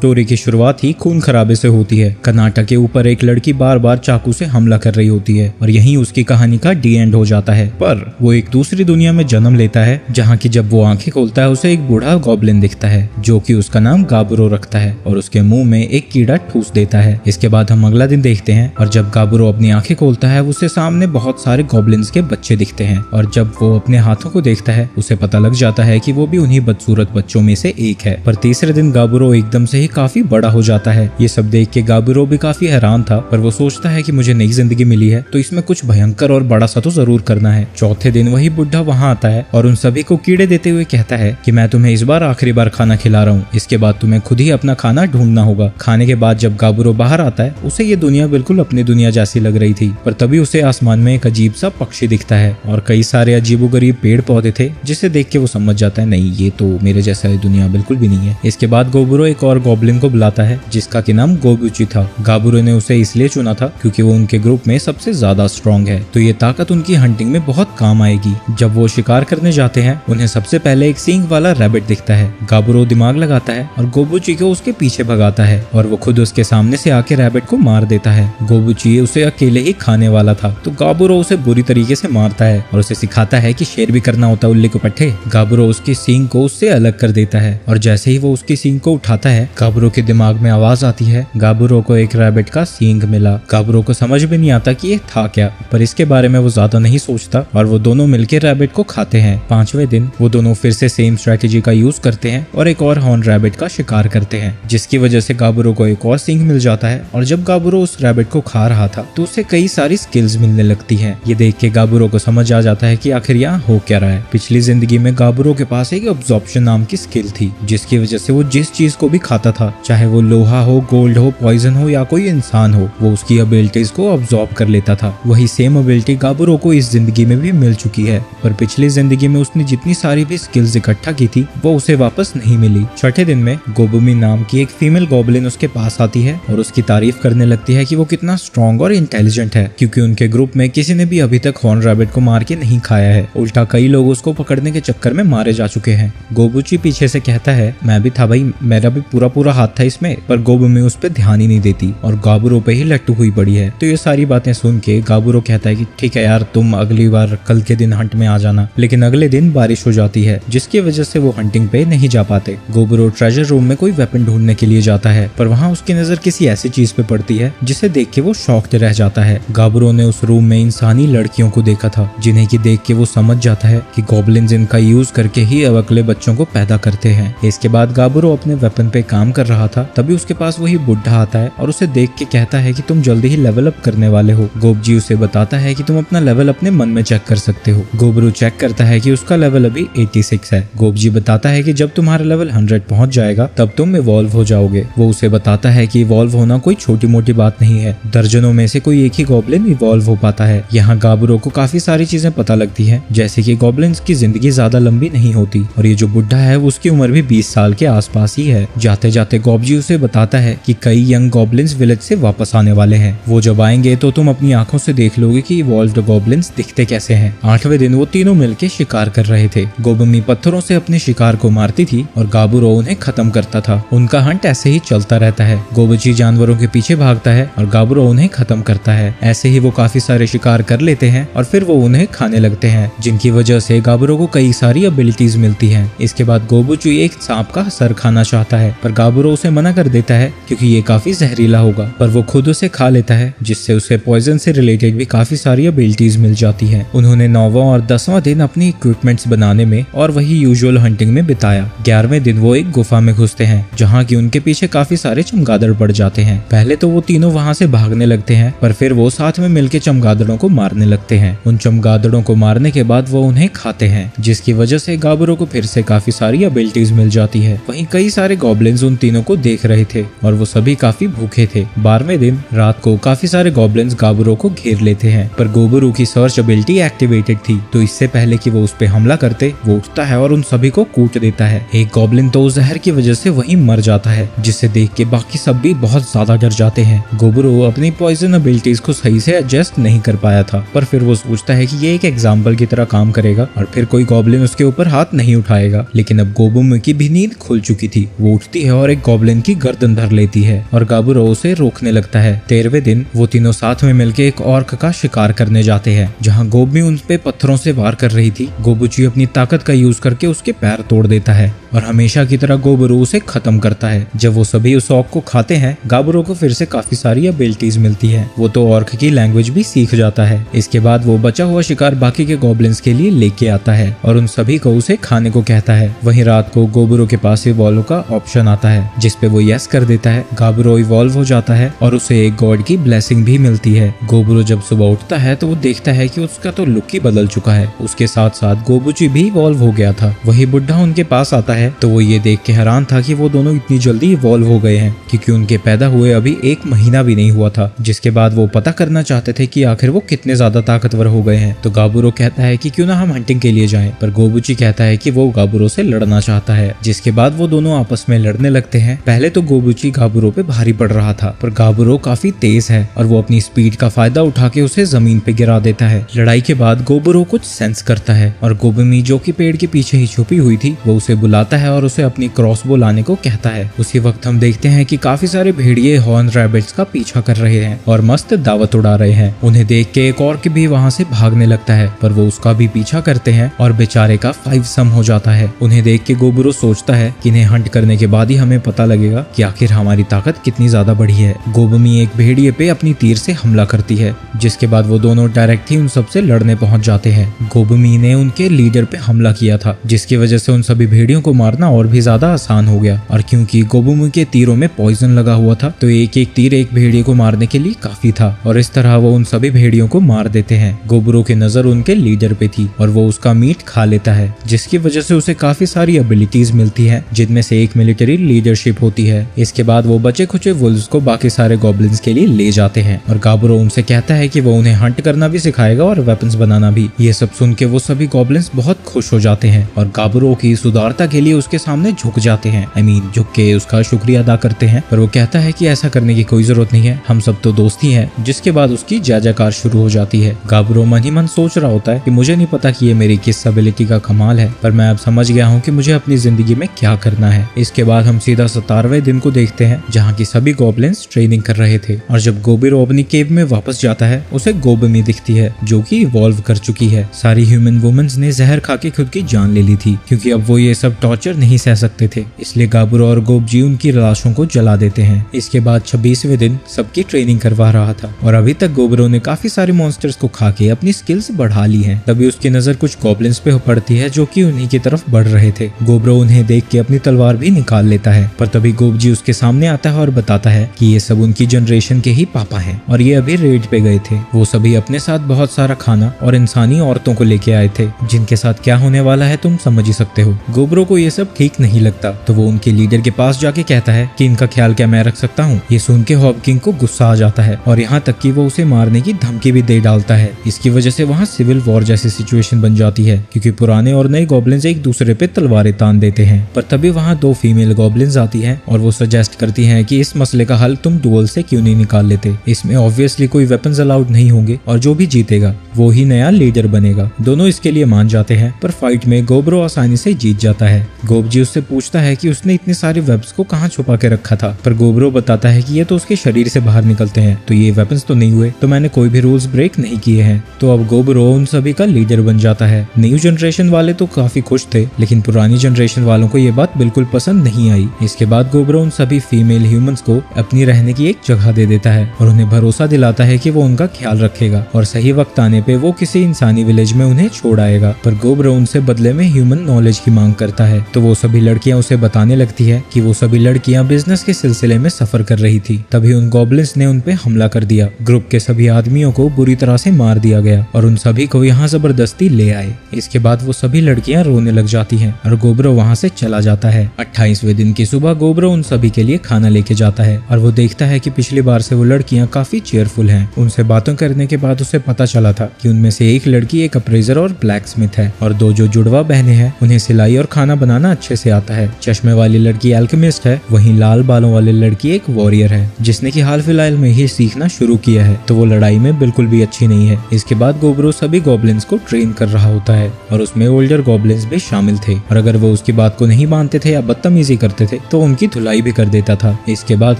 Story की शुरुआत ही खून खराबे से होती है। कर्नाटक के ऊपर एक लड़की बार बार चाकू से हमला कर रही होती है और यहीं उसकी कहानी का डी एंड हो जाता है। पर वो एक दूसरी दुनिया में जन्म लेता है जहाँ की जब वो आंखें खोलता है उसे एक बूढ़ा गॉब्लिन दिखता है जो कि उसका नाम गाबुरो रखता है और उसके मुंह में एक कीड़ा ठूस देता है। इसके बाद हम अगला दिन देखते हैं और जब गाबुरो अपनी आंखें खोलता है उसे सामने बहुत सारे गॉब्लिन्स के बच्चे दिखते हैं और जब वो अपने हाथों को देखता है उसे पता लग जाता है कि वो भी उन्हीं बदसूरत बच्चों में से एक है। पर तीसरे दिन गाबुरो एकदम से ही काफी बड़ा हो जाता है। ये सब देख के गाबुरो भी काफी हैरान था, पर वो सोचता है कि मुझे नई जिंदगी मिली है तो इसमें कुछ भयंकर और बड़ा सा तो जरूर करना है। चौथे दिन वही बुढ़ा वहाँ आता है और उन सभी को कीड़े देते हुए कहता है कि मैं तुम्हें इस बार आखिरी बार खाना खिला रहा हूँ, इसके बाद तुम्हें खुद ही अपना खाना ढूंढना होगा। खाने के बाद जब गाबुरो बाहर आता है उसे ये दुनिया बिल्कुल अपनी दुनिया जैसी लग रही थी, पर तभी उसे आसमान में एक अजीब सा पक्षी दिखता है और कई सारे अजीबोगरीब पेड़ पौधे थे जिसे देख के वो समझ जाता है नहीं ये तो मेरे जैसा दुनिया बिल्कुल भी नहीं है। इसके बाद गाबुरो एक और गॉब्लिन को बुलाता है जिसका की नाम गोबुची था। गाबुरो ने उसे इसलिए चुना था क्योंकि वो उनके ग्रुप में सबसे ज्यादा स्ट्रॉन्ग है, तो ये ताकत उनकी हंटिंग में बहुत काम आएगी। जब वो शिकार करने जाते हैं उन्हें सबसे पहले एक सींग वाला रैबिट दिखता है। गाबुरो दिमाग लगाता है और गोबुची को उसके पीछे भगाता है और वो खुद उसके सामने से आके रैबिट को मार देता है। गोबुची उसे अकेले ही खाने वाला था तो गाबुरो उसे बुरी तरीके से मारता है और उसे सिखाता है कि शेर भी करना होता है उल्ले को पट्टे। गाबुरो उसकी सींग को उससे अलग कर देता है और जैसे ही वो उसकी सींग को उठाता है गाबुरो के दिमाग में आवाज आती है गाबुरो को एक रैबिट का सींग मिला। गाबुरो को समझ में नहीं आता कि ये था क्या, पर इसके बारे में वो ज्यादा नहीं सोचता और वो दोनों मिलकर रैबिट को खाते हैं। पांचवें दिन वो दोनों फिर से सेम स्ट्रेटेजी का यूज करते हैं और एक और हॉर्न रैबिट का शिकार करते हैं जिसकी वजह से गाबुरो को एक और सींग मिल जाता है और जब गाबुरो उस रैबिट को खा रहा था तो उसे कई सारी स्किल्स मिलने लगती हैं। ये देख के गाबुरो को समझ आ जाता है कि आखिर यहाँ हो क्या रहा है। पिछली जिंदगी में गाबुरो के पास एक अब्जॉर्प्शन नाम की स्किल थी जिसकी वजह से वो जिस चीज को भी खाता था, चाहे वो लोहा हो, गोल्ड हो, पॉइजन हो या कोई इंसान हो, वो उसकी एबिलिटीज को अब्सॉर्ब कर लेता था। वही सेम एबिलिटी गाबुरो को इस जिंदगी में भी मिल चुकी है, पर पिछली जिंदगी में उसने जितनी सारी भी स्किल्स इकट्ठा की थी वो उसे वापस नहीं मिली। छठे दिन में गोबुमी नाम की एक फीमेल गॉब्लिन उसके पास आती है और उसकी तारीफ करने लगती है कि वो कितना स्ट्रॉन्ग और इंटेलिजेंट है क्योंकि उनके ग्रुप में किसी ने भी अभी तक हॉर्न रैबिट को मार के नहीं खाया है, उल्टा कई लोग उसको पकड़ने के चक्कर में मारे जा चुके हैं। गोबुची पीछे से कहता है मैं भी था भाई, मेरा भी पूरा हाथ था इसमें, पर गोबुमी उस पर ध्यान ही नहीं देती और गाबुरो पे ही लट्टू हुई पड़ी है। तो ये सारी बातें सुन के गाबुरो कहता है कि ठीक है यार, तुम अगली बार कल के दिन हंट में आ जाना। लेकिन अगले दिन बारिश हो जाती है जिसकी वजह से वो हंटिंग पे नहीं जा पाते। गाबुरो ट्रेजर रूम में कोई वेपन ढूंढने के लिए जाता है पर वहाँ उसकी नजर किसी ऐसी चीज पे पड़ती है जिसे देख के वो शॉक्ड रह जाता है। गाबुरो ने उस रूम में इंसानी लड़कियों को देखा था जिन्हें की देख के वो समझ जाता है कि गॉब्लिन्स इनका यूज करके ही अवकले बच्चों को पैदा करते हैं। इसके बाद गाबुरो अपने वेपन पे काम कर रहा था तभी उसके पास वही बुढ़ा आता है और उसे देख के कहता है कि तुम जल्दी ही लेवल अप करने वाले हो। गोबजी उसे बताता है कि तुम अपना लेवल अपने मन में चेक कर सकते हो। गोबरू चेक करता है कि उसका लेवल अभी 86 है। गोबजी बताता है कि जब तुम्हारा लेवल 100 पहुंच जाएगा तब तुम इवॉल्व हो जाओगे। वो उसे बताता है कि इवॉल्व होना कोई छोटी मोटी बात नहीं है, दर्जनों में से कोई एक ही गॉब्लिन इवॉल्व हो पाता है। यहाँ गाबुरो को काफी सारी चीजें पता लगती है जैसे कि गॉब्लिन्स की जिंदगी ज्यादा लंबी नहीं होती और ये जो बुढ़ा है उसकी उम्र भी 20 साल के आसपास ही है। जाते जाते गोबजी उसे बताता है कि कई यंग गॉब्लिन्स विलेज से वापस आने वाले हैं, वो जब आएंगे तो तुम अपनी आंखों से देख लोगे कि इवॉल्व्ड गॉब्लिन्स दिखते कैसे हैं। 8वें दिन वो तीनों मिलके शिकार कर रहे थे। गोबुमी पत्थरों से अपने शिकार को मारती थी और गाबुरो उन्हें खत्म करता था। उनका हंट ऐसे ही चलता रहता है। गोबुची जानवरों के पीछे भागता है और गाबुरो उन्हें खत्म करता है। ऐसे ही वो काफी सारे शिकार कर लेते हैं और फिर वो उन्हें खाने लगते हैं जिनकी वजह से गाबुरो को कई सारी एबिलिटीज मिलती हैं। इसके बाद गोबुची एक सांप का सर खाना चाहता है पर गाबुरो उसे मना कर देता है क्योंकि ये काफी जहरीला होगा, पर वो खुद उसे खा लेता है जिससे उसे पॉइजन से रिलेटेड भी काफी सारी एबिलिटीज मिल जाती हैं। उन्होंने 9वां और 10वां दिन अपनी इक्विपमेंट्स बनाने में और वही यूजुअल हंटिंग में बिताया। 11वें दिन वो एक गुफा में घुसते हैं जहाँ की उनके पीछे काफी सारे चमगादड़ पड़ जाते हैं। पहले तो वो तीनों वहाँ से भागने लगते हैं पर फिर वो साथ में मिलकर चमगादड़ों को मारने लगते हैं। उन चमगादड़ों को मारने के बाद वो उन्हें खाते हैं जिसकी वजह से गाबुरो को फिर से काफी सारी एबिलिटीज मिल जाती है। वहीं कई सारे गॉब्लिन्स उन तीनों को देख रहे थे और वो सभी काफी भूखे थे। 12वें दिन रात को काफी सारे गॉब्लिन्स गाबुरो को घेर लेते हैं पर गाबुरो की सर्च एबिलिटी एक्टिवेटेड थी तो इससे पहले कि वो उस पे हमला करते वो उठता है और उन सभी को कूट देता है। एक गॉब्लिन तो उस जहर की वजह से वहीं मर जाता है जिसे देख के बाकी सब भी बहुत ज्यादा डर जाते हैं। गाबुरो अपनी पॉइजन एबिलिटीज को सही से एडजस्ट नहीं कर पाया था पर फिर वो सोचता है कि ये एक एग्जाम्पल की तरह काम करेगा और फिर कोई गॉब्लिन उसके ऊपर हाथ नहीं उठाएगा। लेकिन अब गोबुमी की भी नींद खुल चुकी थी। वो उठती है और एक गॉब्लिन की गर्दन धर लेती है और गाबुरो उसे रोकने लगता है। 13वें दिन वो तीनों साथ में मिलकर एक ऑर्क का शिकार करने जाते हैं, जहाँ गोबमी उन पे पत्थरों से वार कर रही थी। गोबुची अपनी ताकत का यूज करके उसके पैर तोड़ देता है और हमेशा की तरह गोबुरो उसे खत्म करता है। जब वो सभी उस ऑर्क को खाते हैं, गाबुरो को फिर से काफी सारी एबिलिटीज मिलती है। वो तो ऑर्क की लैंग्वेज भी सीख जाता है। इसके बाद वो बचा हुआ शिकार बाकी के गॉब्लिन्स के लिए लेके आता है और उन सभी को उसे खाने को कहता है। वहीं रात को गोबुरो के पास इवॉल्व का ऑप्शन आता है, जिसपे वो यस कर देता है। गाबुरो इवॉल्व हो जाता है और उसे एक गॉड की ब्लेसिंग भी मिलती है। गोबुरो जब सुबह उठता है तो वो देखता है कि उसका तो लुक ही बदल चुका है। उसके साथ साथ गोबुची भी इवॉल्व हो गया था। वही बुढ़ा उनके पास आता है तो वो ये देख के हैरान था कि वो दोनों इतनी जल्दी इवॉल्व हो गए हैं, क्योंकि उनके पैदा हुए अभी 1 महीना भी नहीं हुआ था। जिसके बाद वो पता करना चाहते थे कि आखिर वो कितने ज्यादा ताकतवर हो गए हैं। तो गाबुरो कहता है कि क्यों ना हम हंटिंग के लिए जाएं, पर गोबुची कहता है कि वो गाबुरो से लड़ना चाहता है। जिसके बाद वो दोनों आपस में लड़ने लगते हैं। पहले तो गोबुची गाबुरो पे भारी पड़ रहा था, पर गाबुरो काफी तेज है और वो अपनी स्पीड का फायदा उठा के उसे जमीन पे गिरा देता है। लड़ाई के बाद गोबुरो कुछ सेंस करता है और गोबुमी, जो कि पेड़ के पीछे ही छुपी हुई थी, वो उसे बुलाता है और उसे अपनी क्रॉसबो लाने को कहता है। उसी वक्त हम देखते हैं कि काफी सारे भेड़िए हॉर्न रैबिट्स का पीछा कर रहे हैं और मस्त दावत उड़ा रहे हैं। उन्हें देख के एक ऑर्क भी वहाँ से भागने लगता है, पर वो उसका भी पीछा करते हैं और बेचारे का 5 सम हो जाता है। उन्हें देख के गोबुरो सोचता है कि इन्हें हंट करने के बाद ही हमें पता लगेगा कि आखिर हमारी ताकत कितनी ज्यादा बढ़ी है। गोबुमी एक भेड़िए पे अपनी तीर से हमला करती है, जिसके बाद वो दोनों डायरेक्ट ही उन सबसे लड़ने पहुंच जाते हैं। गोबुमी ने उनके लीडर पे हमला किया था, जिसकी वजह से उन सभी भेड़ियों को मारना और भी ज्यादा आसान हो गया। और क्योंकि गोबुमी के तीरों में पॉइजन लगा हुआ था, तो एक एक तीर एक भेड़िए को मारने के लिए काफी था और इस तरह वो उन सभी भेड़ियों को मार देते हैं। गोबुरो की नजर उनके लीडर पे थी और वो उसका मीट खा लेता है, जिसकी वजह से उसे काफी सारी एबिलिटीज मिलती है, जिनमें से एक मिलिट्री लीडरशिप होती है। इसके बाद वो बचे खुचे वुल्व्स को बाकी सारे गॉब्लिन्स के लिए ले जाते हैं और गाबुरो उनसे कहता है कि वो उन्हें हंट करना भी सिखाएगा और वेपन्स बनाना भी। ये सब सुन के वो सभी गॉब्लिन्स बहुत खुश हो जाते हैं और गाबुरो की इस उदारता के लिए उसके सामने झुक जाते हैं। झुक के उसका शुक्रिया अदा करते हैं, पर वो कहता है कि ऐसा करने की कोई जरूरत नहीं है, हम सब तो दोस्त ही हैं। जिसके बाद उसकी जय जयकार शुरू हो जाती है। गाबुरो मन ही मन सोच रहा होता है कि मुझे नहीं पता कि ये मेरी किस एबिलिटी का कमाल है, पर मैं अब समझ गया हूँ कि मुझे अपनी जिंदगी में क्या करना है। इसके बाद हम सीधा 17वें दिन को देखते हैं, जहाँ की सभी गॉब्लिन्स ट्रेनिंग कर रहे थे और जब गोबुरो अपनी केव में वापस जाता है, उसे गोबुमी दिखती है, जो कि इवॉल्व कर चुकी है। सारी ह्यूमन वुमेन्स ने जहर खा के खुद की जान ले ली थी, क्योंकि अब वो ये सब टॉर्चर नहीं सह सकते थे। इसलिए गाबुरो और गोबजी उनकी लाशों को जला देते हैं। इसके बाद 26वें दिन सबकी ट्रेनिंग करवा रहा था और अभी तक गोबुरो ने काफी सारे मॉन्स्टर्स को खा के अपनी स्किल्स बढ़ा ली हैं। तभी उसकी नजर कुछ गॉब्लिन्स पे पड़ती है, जो कि उन्हीं की तरफ बढ़ रहे थे। गोबुरो उन्हें देख के अपनी तलवार भी निकाल लेता है, पर तभी गोबजी उसके सामने आता है और बताता है कि ये सब उनकी जनरेशन के ही पापा हैं और ये अभी रेड पे गए थे। वो सभी अपने साथ बहुत सारा खाना और इंसानी औरतों को लेके आए थे, जिनके साथ क्या होने वाला है तुम समझ ही सकते हो। गोबुरो को ये सब ठीक नहीं लगता, तो वो उनके लीडर के पास जाके कहता है कि इनका ख्याल क्या मैं रख सकता हूँ। ये सुन के हॉब किंग को गुस्सा आ जाता है और यहाँ तक कि वो उसे मारने की धमकी भी दे डालता है। इसकी वजह से वहाँ सिविल वॉर जैसी सिचुएशन बन जाती है, क्योंकि पुराने और नए गॉब्लिन्स एक दूसरे पे तलवारें तान देते हैं। पर तभी वहाँ 2 फीमेल गॉब्लिन्स आती हैं और वो सजेस्ट करती हैं कि इस मसले का हल तुम डुअल से क्यों नहीं निकाल लेते। इसमें ऑब्वियसली कोई वेपन्स अलाउड नहीं होंगे और जो भी जीतेगा वो ही नया लीडर बनेगा। दोनों इसके लिए मान जाते हैं, पर फाइट में गोबुरो आसानी से जीत जाता है। गोबजी उससे पूछता है कि उसने इतने सारे वेब्स को कहाँ छुपा के रखा था, पर गोबुरो बताता है कि ये तो उसके शरीर से बाहर निकलते हैं, तो ये वेपन्स तो नहीं हुए, तो मैंने कोई भी रूल्स ब्रेक नहीं किए हैं। तो अब गोबुरो उन सभी का लीडर बन जाता है। न्यू जनरेशन वाले तो काफी खुश थे, लेकिन पुरानी जनरेशन वालों को ये बात बिल्कुल पसंद नहीं आई। इसके बाद गोबुरो उन सभी फीमेल ह्यूमंस को अपनी रहने की एक जगह दे देता है और उन्हें भरोसा दिलाता है कि वो उनका ख्याल रखेगा और सही वक्त आने पे वो किसी इंसानी विलेज में उन्हें छोड़ आएगा। पर गोबुरो उनसे बदले में ह्यूमन नॉलेज की मांग करता है, तो वो सभी लड़कियां उसे बताने लगती है कि वो सभी लड़कियां बिजनेस के सिलसिले में सफर कर रही थी। तभी उन गॉब्लिन्स ने उन पे हमला कर दिया। ग्रुप के सभी आदमियों को बुरी तरह से मार दिया गया और उन सभी को यहाँ जबरदस्ती ले आए। इसके बाद वो सभी लड़कियां रोने लग जाती हैं और गोबुरो वहाँ से चला जाता है। 28वें दिन की सुबह गोबुरो उन सभी के लिए खाना लेके जाता है और वो देखता है कि पिछली बार से वो लड़कियां काफी चेयरफुल हैं। उनसे बातों करने के बाद उसे पता चला था कि उनमें से एक लड़की एक अप्रेजर और ब्लैक स्मिथ है और 2 जो जुड़वा बहनें हैं उन्हें सिलाई और खाना बनाना अच्छे से आता है। चश्मे वाली लड़की एल्केमिस्ट है, वहीं लाल बालों वाली लड़की एक वॉरियर है, जिसने कि हाल फिलहाल में ही सीखना शुरू किया है, तो वो लड़ाई में बिल्कुल भी अच्छी नहीं है। इसके बाद गोबुरो सभी गॉब्लिन्स को ट्रेन कर रहा होता है और उसमें ओल्डर गॉब्लिन्स भी शामिल थे, और अगर वो उसकी बात को नहीं मानते थे या बदतमीजी करते थे तो उनकी धुलाई भी कर देता था। इसके बाद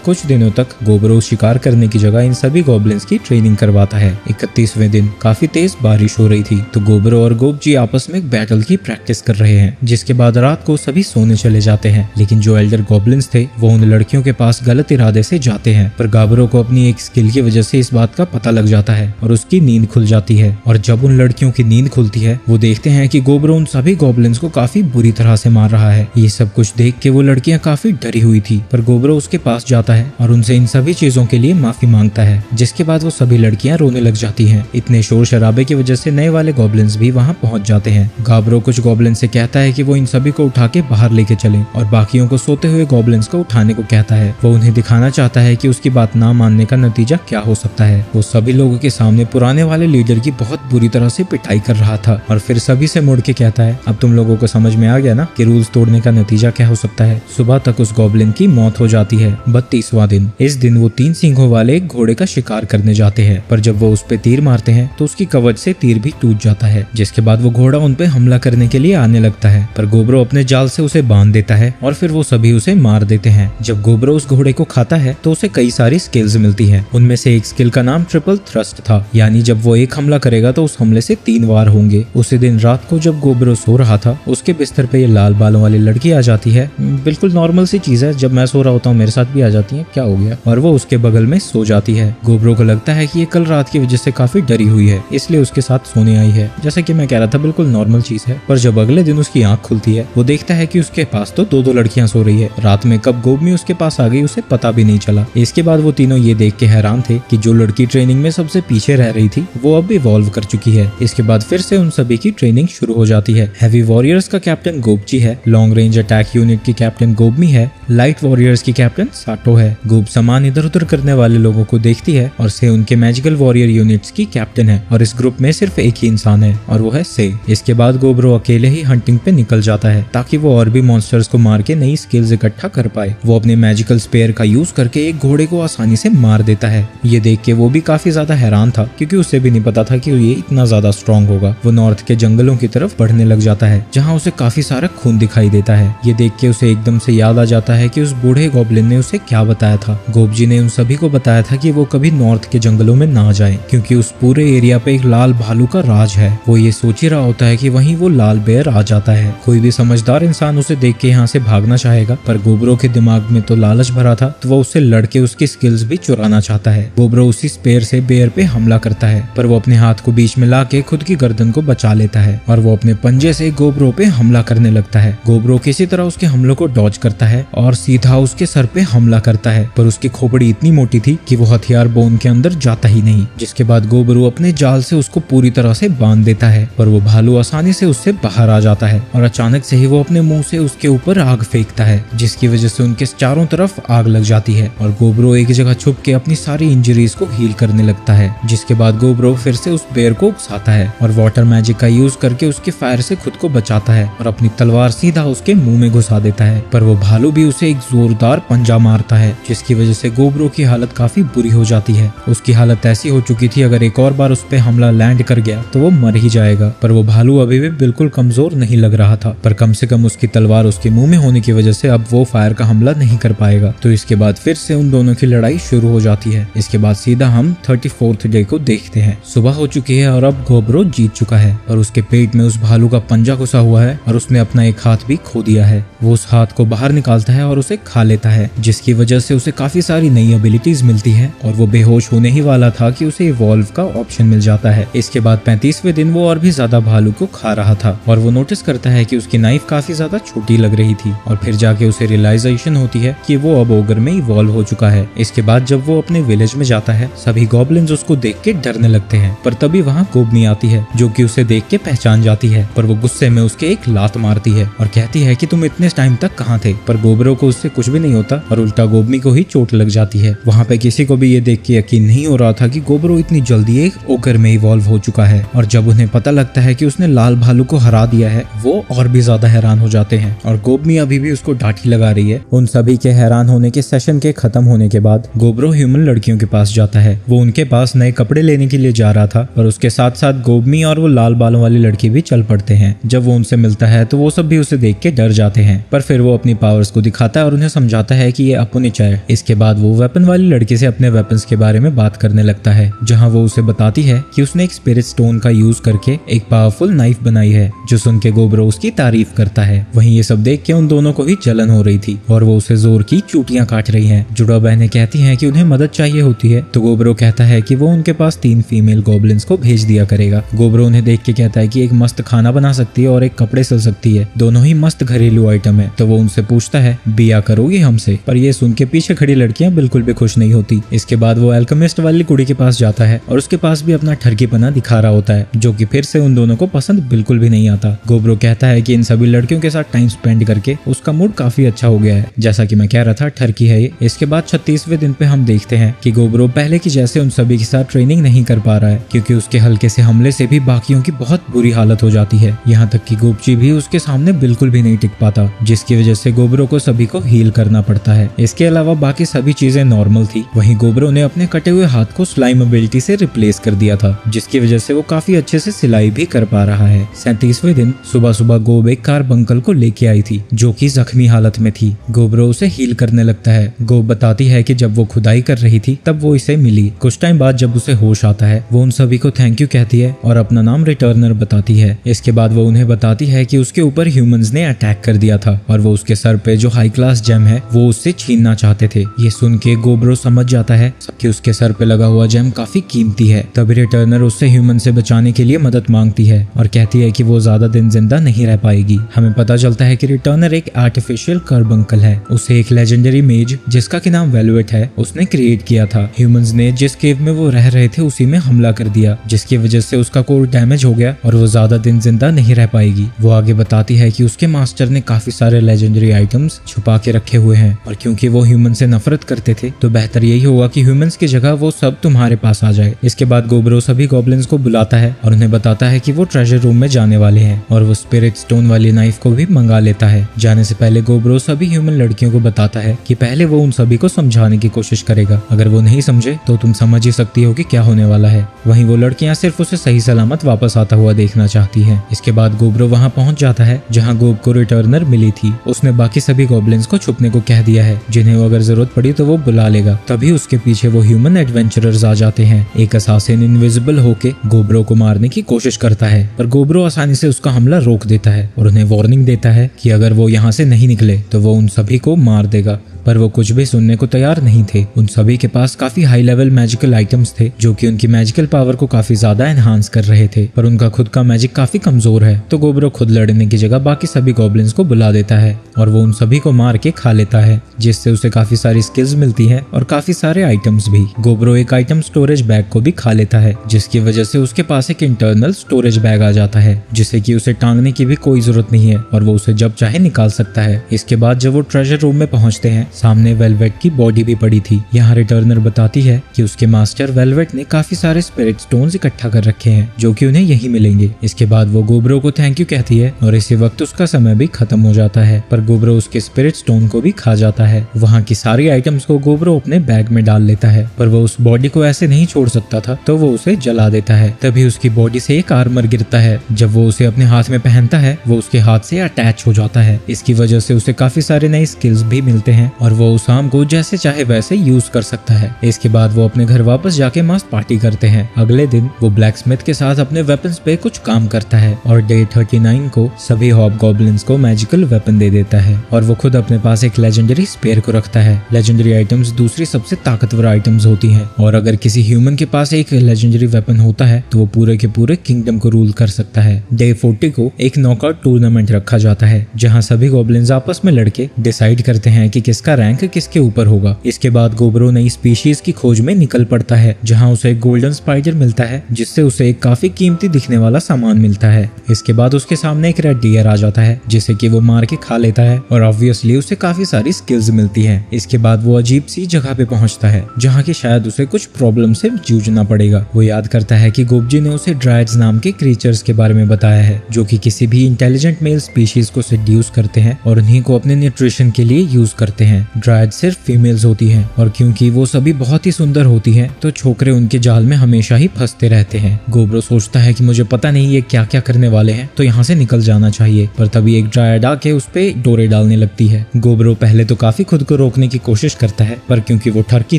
कुछ दिनों तक गोब्रो शिकार करने की जगह इन सभी गॉब्लिन्स की ट्रेनिंग करवाता है। 31वें दिन काफी तेज बारिश हो रही थी तो गोब्रो और गोबजी आपस में एक बैटल की प्रैक्टिस कर रहे हैं। जिसके बाद रात को सभी सोने चले जाते हैं, लेकिन जो एल्डर गॉब्लिन्स थे वो उन लड़कियों के पास गलत इरादे से जाते हैं। पर गोब्रो को अपनी एक स्किल की वजह से इस बात का पता लग जाता है और उसकी नींद खुल जाती है। और जब उन लड़कियों की नींद खुलती है वो देखते हैं कि गोब्रो उन सभी गॉब्लिन्स को काफी बुरी तरह से मार रहा है। ये सब कुछ देख के वो लड़कियां काफी डरी हुई थी, पर गोब्रो उसके पास जाता है और उनसे इन सभी चीजों के लिए माफी मांगता है। जिसके बाद वो सभी लड़कियां रोने लग जाती हैं। इतने शोर शराबे की वजह से नए वाले गॉब्लिन्स भी वहां पहुंच जाते हैं। गोब्रो कुछ गॉब्लिन से कहता है कि वो इन सभी को उठा के बाहर लेके चले और बाकियों को सोते हुए गॉब्लिन्स को उठाने को कहता है। वो उन्हें दिखाना चाहता है कि उसकी बात ना मानने का नतीजा क्या हो सकता है। वो सभी लोगों के सामने पुराने वाले लीडर की बहुत बुरी तरह से पिटाई कर रहा था और फिर सभी से मुड़ के कहता है, अब तुम लोगों को समझ में आ गया ना कि रूल्स तोड़ने का नतीजा क्या हो सकता है। सुबह तक उस गॉब्लिन की मौत हो जाती है। 32वां दिन। इस दिन वो 3 सींगों वाले एक घोड़े का शिकार करने जाते हैं, पर जब वो उस पे तीर मारते हैं तो उसकी कवच से तीर भी टूट जाता है। जिसके बाद वो घोड़ा उन पे हमला करने के लिए आने लगता है, पर गोब्रो अपने जाल से उसे बांध देता है और फिर वो सभी उसे मार देते हैं। जब गोब्रो उस घोड़े को खाता है तो उसे कई सारी स्किल्स मिलती है। उनमें से एक स्किल का नाम ट्रिपल थ्रस्ट था, यानी जब वो एक हमला करेगा तो उस हमले से 3 वार होंगे। उसी दिन रात को जब गोब्रो सो रहा था उसके बिस्तर पे ये लाल बालों वाली लड़की आ जाती है। बिल्कुल नॉर्मल सी चीज है, जब मैं सो रहा होता हूँ मेरे साथ भी आ जाती है, क्या हो गया। और वो उसके बगल में सो जाती है। गोब्रो को लगता है कि ये कल रात की वजह से काफी डरी हुई है, इसलिए उसके साथ सोने आई है। जैसा कि मैं कह रहा था बिल्कुल नॉर्मल चीज है। पर जब अगले दिन उसकी आंख खुलती है वो देखता है कि उसके पास तो 2 लड़कियां सो रही है। रात में कब गोबमी उसके पास आ गई उसे पता भी नहीं चला। इसके बाद वो तीनों ये देख के हैरान थे कि जो लड़की ट्रेनिंग में सबसे पीछे रह रही थी वो अब इवॉल्व कर चुकी है। इसके बाद फिर से उन सभी की ट्रेनिंग शुरू हो जाती है। हैवी वॉरियर्स का कैप्टन गोबजी है, लॉन्ग रेंज अटैक यूनिट की कैप्टन गोबमी है, लाइट वॉरियर्स की कैप्टन साटो है। गोब सामान इधर उधर करने वाले लोगों को देखती है और से उनके मैजिकल वॉरियर यूनिट्स की कैप्टन है और इस ग्रुप में सिर्फ एक ही इंसान है और वो है से। इसके बाद गोब्रो अकेले ही हंटिंग पे निकल जाता है ताकि वो और भी मॉन्स्टर्स को मार के नई स्किल्स इकट्ठा कर पाए। वो अपने मैजिकल स्पेयर का यूज करके एक घोड़े को आसानी से मार देता है। ये देख के वो भी काफी ज्यादा हैरान था क्योंकि उसे भी नहीं पता था कि ये इतना ज्यादा स्ट्रॉन्ग होगा। वो नॉर्थ के जंगलों की तरफ बढ़ने लग जाता है जहाँ उसे काफी सारा खून दिखाई देता है। ये देख के उसे एकदम से याद आ जाता है कि उस बूढ़े गॉब्लिन ने उसे क्या बताया था। गोबजी ने उन सभी को बताया था कि वो कभी नॉर्थ के जंगलों में ना जाए क्योंकि उस पूरे एरिया पे एक लाल भालू का राज है। वो ये सोच ही रहा होता है कि वहीं वो लाल बेर आ जाता है। कोई भी समझदार इंसान उसे देख के यहाँ से भागना चाहेगा, पर गोब्रो के दिमाग में तो लालच भरा था तो वो उससे लड़के उसकी स्किल्स भी चुराना चाहता है। गोब्रो उसी स्पेयर से बेर पे हमला करता है, पर वो अपने हाथ को बीच में ला के खुद की गर्दन को बचा लेता है और वो अपने पंजे से गोब्रो पे हमला करने लगता है। गोब्रो किसी तरह उसके हमलों को डॉज करता है और सीधा उसके सर पे हमला करता है, पर उसकी खोपड़ी इतनी मोटी थी कि वो हथियार बोन के अंदर जाता ही नहीं। जिसके बाद गोब्रो अपने जाल से उसको पूरी तरह से बांध देता है, पर वो भालू आसानी से उससे बाहर आ जाता है और अचानक से ही वो अपने मुंह से उसके ऊपर आग फेंकता है, जिसकी वजह से उनके चारों तरफ आग लग जाती है और गोब्रो एक जगह छुप के अपनी सारी इंजरीज को हील करने लगता है। जिसके बाद गोब्रो फिर से उस बेर को उकसाता है और वाटर मैजिक का यूज करके उसके फायर से खुद को बचाता है और अपनी तलवार सीधा उसके मुंह में घुसा देता है, पर वो भालू भी उसे एक जोरदार पंजा मारता है, जिसकी वजह से गोब्रो की हालत काफी बुरी हो जाती है। उसकी हालत ऐसी हो चुकी थी अगर एक और बार उस पे हमला लैंड कर गया तो वो मर ही जाएगा, पर वो भालू अभी भी बिल्कुल कमजोर नहीं लग रहा था। पर कम से कम उसकी तलवार उसके मुंह में होने की वजह से अब वो फायर का हमला नहीं कर पाएगा। तो इसके बाद फिर से उन दोनों की लड़ाई शुरू हो जाती है। इसके बाद सीधा हम 34th डे को देखते हैं। सुबह हो चुकी है और अब गोब्रो जीत चुका है और उसके पेट में उस भालू का पंजा घुसा हुआ है और उसने अपना एक हाथ भी खो दिया है। वो उस हाथ को बाहर निकालता है और उसे खा लेता है, जिसकी वजह से उसे काफी सारी नई एबिलिटीज मिलती है और वो बेहोश होने ही वाला था कि उसे इवॉल्व का ऑप्शन मिल जाता है। इसके बाद 35वें दिन वो और भी ज्यादा भालू को खा रहा था और वो नोटिस करता है कि उसकी नाइफ काफी ज्यादा छोटी लग रही थी और फिर जाके उसे रियलाइजेशन होती है कि वो अब ओगर में इवॉल्व हो चुका है। इसके बाद जब वो अपने विलेज में जाता है सभी गॉब्लिन्स उसको देख के डरने लगते हैं, पर तभी वहाँ गोबमी आती है जो कि उसे देख के पहचान जाती है, पर वो गुस्से में उसके एक लात मारती है और कहती है कि तुम इतने टाइम तक कहाँ थे। पर गोब्रो को उससे कुछ भी नहीं होता और उल्टा गोबमी को ही चोट लग जाती है। वहाँ पे किसी को भी ये देख के यकीन नहीं हो रहा था कि गोब्रो इतनी जल्दी एक ओगर में इवॉल्व हो चुका है और जब उन्हें पता लगता है कि उसने लाल भालू को हरा दिया है वो और भी ज्यादा हैरान हो जाते हैं और गोबमी अभी भी उसको डांटी लगा रही है। उन सभी के हैरान होने के सेशन के खत्म होने के बाद गोब्रो ह्यूमन लड़कियों के पास जाता है। वो उनके पास नए कपड़े लेने के लिए जा रहा था और उसके साथ साथ गोबमी और वो लाल बालों वाली लड़की भी चल पड़ते हैं। जब वो उनसे मिलता है तो वो सब भी उसे देख के डर जाते हैं, पर फिर वो अपनी पावर्स को दिखाता है और उन्हें समझाता है कि ये अपुनिचा है। इसके बाद वो वेपन वाली लड़की से अपने वेपन्स के बारे में बात करने लगता है, जहाँ वो उसे बताती है कि उसने एक स्पिरिट स्टोन का यूज करके एक पावरफुल नाइफ बनाई है, जो सुन के गोब्रो उसकी तारीफ करता है। वहीं ये सब देख के उन दोनों को भी जलन हो रही थी और वो उसे जोर की चूटियां काट रही हैं। जुड़वा बहनें कहती हैं कि उन्हें मदद चाहिए होती है, तो गोब्रो कहता है कि वो उनके पास 3 फीमेल गॉब्लिन्स को भेज दिया करेगा। गोब्रो उन्हें देख के कहता है कि एक मस्त खाना बना सकती है और एक कपड़े सिल सकती है, दोनों ही मस्त घरेलू आइटम है। तो वो उनसे पूछता है बिया करोगी हमसे, पर ये सुन के पीछे खड़ी लड़कियां बिल्कुल भी खुश नहीं होती। इसके बाद वो अल्केमिस्ट वाली कुड़ी के पास जाता है और उसके पास भी अपना ठरकीपना दिखा रहा होता है, जो कि फिर से उन दोनों को पसंद बिल्कुल भी नहीं आता। गोब्रो कहता है कि इन सभी लड़कियों के साथ टाइम स्पेंड करके उसका मूड काफी अच्छा हो गया है। जैसा कि मैं कह रहा था, ठरकी है ये। इसके बाद 36वें दिन पे हम देखते हैं कि गोब्रो पहले की जैसे उन सभी के साथ ट्रेनिंग नहीं कर पा रहा है, क्योंकि उसके हल्के से हमले से भी बाकियों की बहुत बुरी हालत हो जाती है। यहाँ तक कि गोपची भी उसके सामने बिल्कुल भी नहीं टिक पाता, जिसकी वजह से गोब्रो को सभी को हील करना पड़ता है। इसके अलावा बाकी सभी चीजें नॉर्मल थी। वहीं गोब्रो ने अपने कटे हुए हाथ को स्लाइम एबिलिटी से रिप्लेस कर दिया था, जिसकी वजह से वो काफी अच्छे से सिलाई भी कर पा रहा है। 37वें दिन सुबह सुबह गोब एक कार्बंकल को लेके आई थी, जो कि जख्मी हालत में थी। गोब्रो उसे हील करने लगता है। गोब बताती है कि जब वो खुदाई कर रही थी तब वो इसे मिली। कुछ टाइम बाद जब उसे होश आता है, वो उन सभी को थैंक यू कहती है और अपना नाम रिटर्नर बताती है। इसके बाद वो उन्हें बताती है कि उसके ऊपर ह्यूमंस ने अटैक कर दिया था और वो उसके सर पे जो हाई क्लास जेम है वो उससे छीनना चाहते थे। ये सुन के गोब्रो समझ जाता है कि उसके सर पे लगा हुआ जेम काफी कीमती है। तभी रिटर्नर उससे ह्यूमन से बचाने के लिए मदद मांगती है और कहती है कि वो ज्यादा दिन जिंदा नहीं रह पाएगी। हमें पता चलता है कि रिटर्नर एक आर्टिफिशियल कार्बंकल है। उसे एक लेजेंडरी मेज जिसका कि नाम वेलवेट है उसने क्रिएट किया था। ह्यूमंस ने जिस केव में वो रह रहे थे उसी में हमला कर दिया, जिसकी वजह से उसका कोर डैमेज हो गया और वो ज्यादा दिन जिंदा नहीं रह पाएगी। वो आगे बताती है कि उसके मास्टर ने काफी सारे लेजेंडरी आइटम्स छुपा के रखे हुए हैं और क्योंकि वो ह्यूमन से नफरत करते थे तो बेहतर यही होगा कि ह्यूमंस की जगह वो सब तुम्हारे पास आ जाए। इसके बाद गोब्रो सभी गॉब्लिन्स को बुलाता है और उन्हें बताता है कि वो ट्रेजर रूम में जाने वाले हैं और वो स्पिरिट स्टोन वाली नाइफ को भी मंगा लेता है। जाने से पहले गोब्रो सभी ह्यूमन लड़कियों को बताता है कि पहले वो उन सभी को समझाने की कोशिश करेगा। अगर वो नहीं समझे तो तुम समझ ही सकती हो कि क्या होने वाला है। वहीं वो लड़कियां सिर्फ उसे सही सलामत वापस आता हुआ देखना चाहती हैं। इसके बाद गोब्रो वहां पहुंच जाता है जहां गोब को रिटर्नर मिली थी। उसने बाकी सभी गॉब्लिन्स को छुपने को कह दिया है, जिन्हें वो अगर जरूरत पड़ी तो वो बुला लेगा। तभी उसके पीछे वो ह्यूमन एडवेंचरर्स आ जाते हैं। एक असासिन इनविजिबल होके गोब्रो को मारने की कोशिश करता है, पर गोब्रो आसानी से उसका हमला रोक देता है और उन्हें वार्निंग देता है कि अगर वो यहाँ से नहीं निकले तो वो उन सभी को मार देगा। पर वो कुछ भी सुनने को तैयार नहीं थे। उन सभी के पास काफी हाई लेवल मैजिकल आइटम्स थे जो कि उनकी मैजिकल पावर को काफी ज्यादा एनहांस कर रहे थे, पर उनका खुद का मैजिक काफी कमजोर है। तो गोब्रो खुद लड़ने की जगह बाकी सभी गॉब्लिन्स को बुला देता है और वो उन सभी को मार के खा लेता है, जिससे उसे काफी सारी स्किल्स मिलती है और काफी सारे आइटम्स भी। गोब्रो एक आइटम स्टोरेज बैग को भी खा लेता है, जिसकी वजह से उसके पास एक इंटरनल स्टोरेज बैग आ जाता है, जिसे कि उसे टांगने की भी कोई जरूरत नहीं है और वो उसे जब चाहे निकाल सकता है। इसके बाद जब वो ट्रेजर रूम में पहुंचते हैं, सामने वेलवेट की बॉडी भी पड़ी थी। यहाँ रिटर्नर बताती है कि उसके मास्टर वेलवेट ने काफी सारे स्पिरिट स्टोन्स इकट्ठा कर रखे हैं जो कि उन्हें यही मिलेंगे। इसके बाद वो गोब्रो को थैंक यू कहती है और इसी वक्त उसका समय भी खत्म हो जाता है, पर गोब्रो उसके स्पिरिट स्टोन को भी खा जाता है। वहाँ की सारी आइटम्स को गोब्रो अपने बैग में डाल लेता है, पर वो उस बॉडी को ऐसे नहीं छोड़ सकता था, तो वो उसे जला देता है। तभी उसकी बॉडी से एक आर्मर गिरता है। जब वो उसे अपने हाथ में पहनता है, वो उसके हाथ से अटैच हो जाता है। इसकी वजह से उसे काफी सारे नए स्किल्स भी मिलते हैं और वो उस आर्म को जैसे चाहे वैसे यूज कर सकता है। इसके बाद वो अपने घर वापस जाके मस्त पार्टी करते हैं। अगले दिन वो ब्लैकस्मिथ के साथ अपने वेपन्स पे कुछ काम करता है और डे 39 को सभी हॉबगॉब्लिन्स को मैजिकल वेपन दे देता है और वो खुद अपने पास एक लेजेंडरी स्पेयर को रखता है। लेजेंडरी आइटम्स दूसरी सबसे ताकतवर आइटम्स होती हैं और अगर किसी ह्यूमन के पास एक लेजेंडरी वेपन होता है तो वो पूरे के पूरे किंगडम को रूल कर सकता है। डे 40 को एक नॉकआउट टूर्नामेंट रखा जाता है जहाँ सभी गॉब्लिन्स आपस में लड़के डिसाइड करते हैं कि किसका रैंक किसके ऊपर होगा। इसके बाद गोब्रो नई स्पीशीज की खोज में निकल पड़ता है जहाँ उसे एक गोल्डन स्पाइडर मिलता है, जिससे उसे एक काफी कीमती दिखने वाला सामान मिलता है। इसके बाद उसके सामने एक रेड डियर आ जाता है जिसे कि वो मार के खा लेता है और ऑब्वियसली उसे काफी सारी स्किल्स मिलती है। इसके बाद वो अजीब सी जगह पे पहुंचता है जहाँ की शायद उसे कुछ प्रॉब्लम से जूझना पड़ेगा। वो याद करता है कि गोब्जी ने उसे ड्राइड्स नाम के क्रीचर्स के बारे में बताया है जो कि किसी भी इंटेलिजेंट मेल स्पीशीज को सेड्यूस करते हैं और उन्हीं को अपने न्यूट्रिशन के लिए यूज करते हैं। हैं। ड्रायड सिर्फ फीमेल्स होती हैं और क्योंकि वो सभी बहुत ही सुंदर होती हैं तो छोकरे उनके जाल में हमेशा ही फंसते रहते हैं। गोब्रो सोचता है कि मुझे पता नहीं ये क्या क्या करने वाले हैं, तो यहाँ से निकल जाना चाहिए। पर तभी एक ड्रायड आके उस पे डोरे डालने लगती है। गोब्रो पहले तो काफी खुद को रोकने की कोशिश करता है, पर क्योंकि वो ठरकी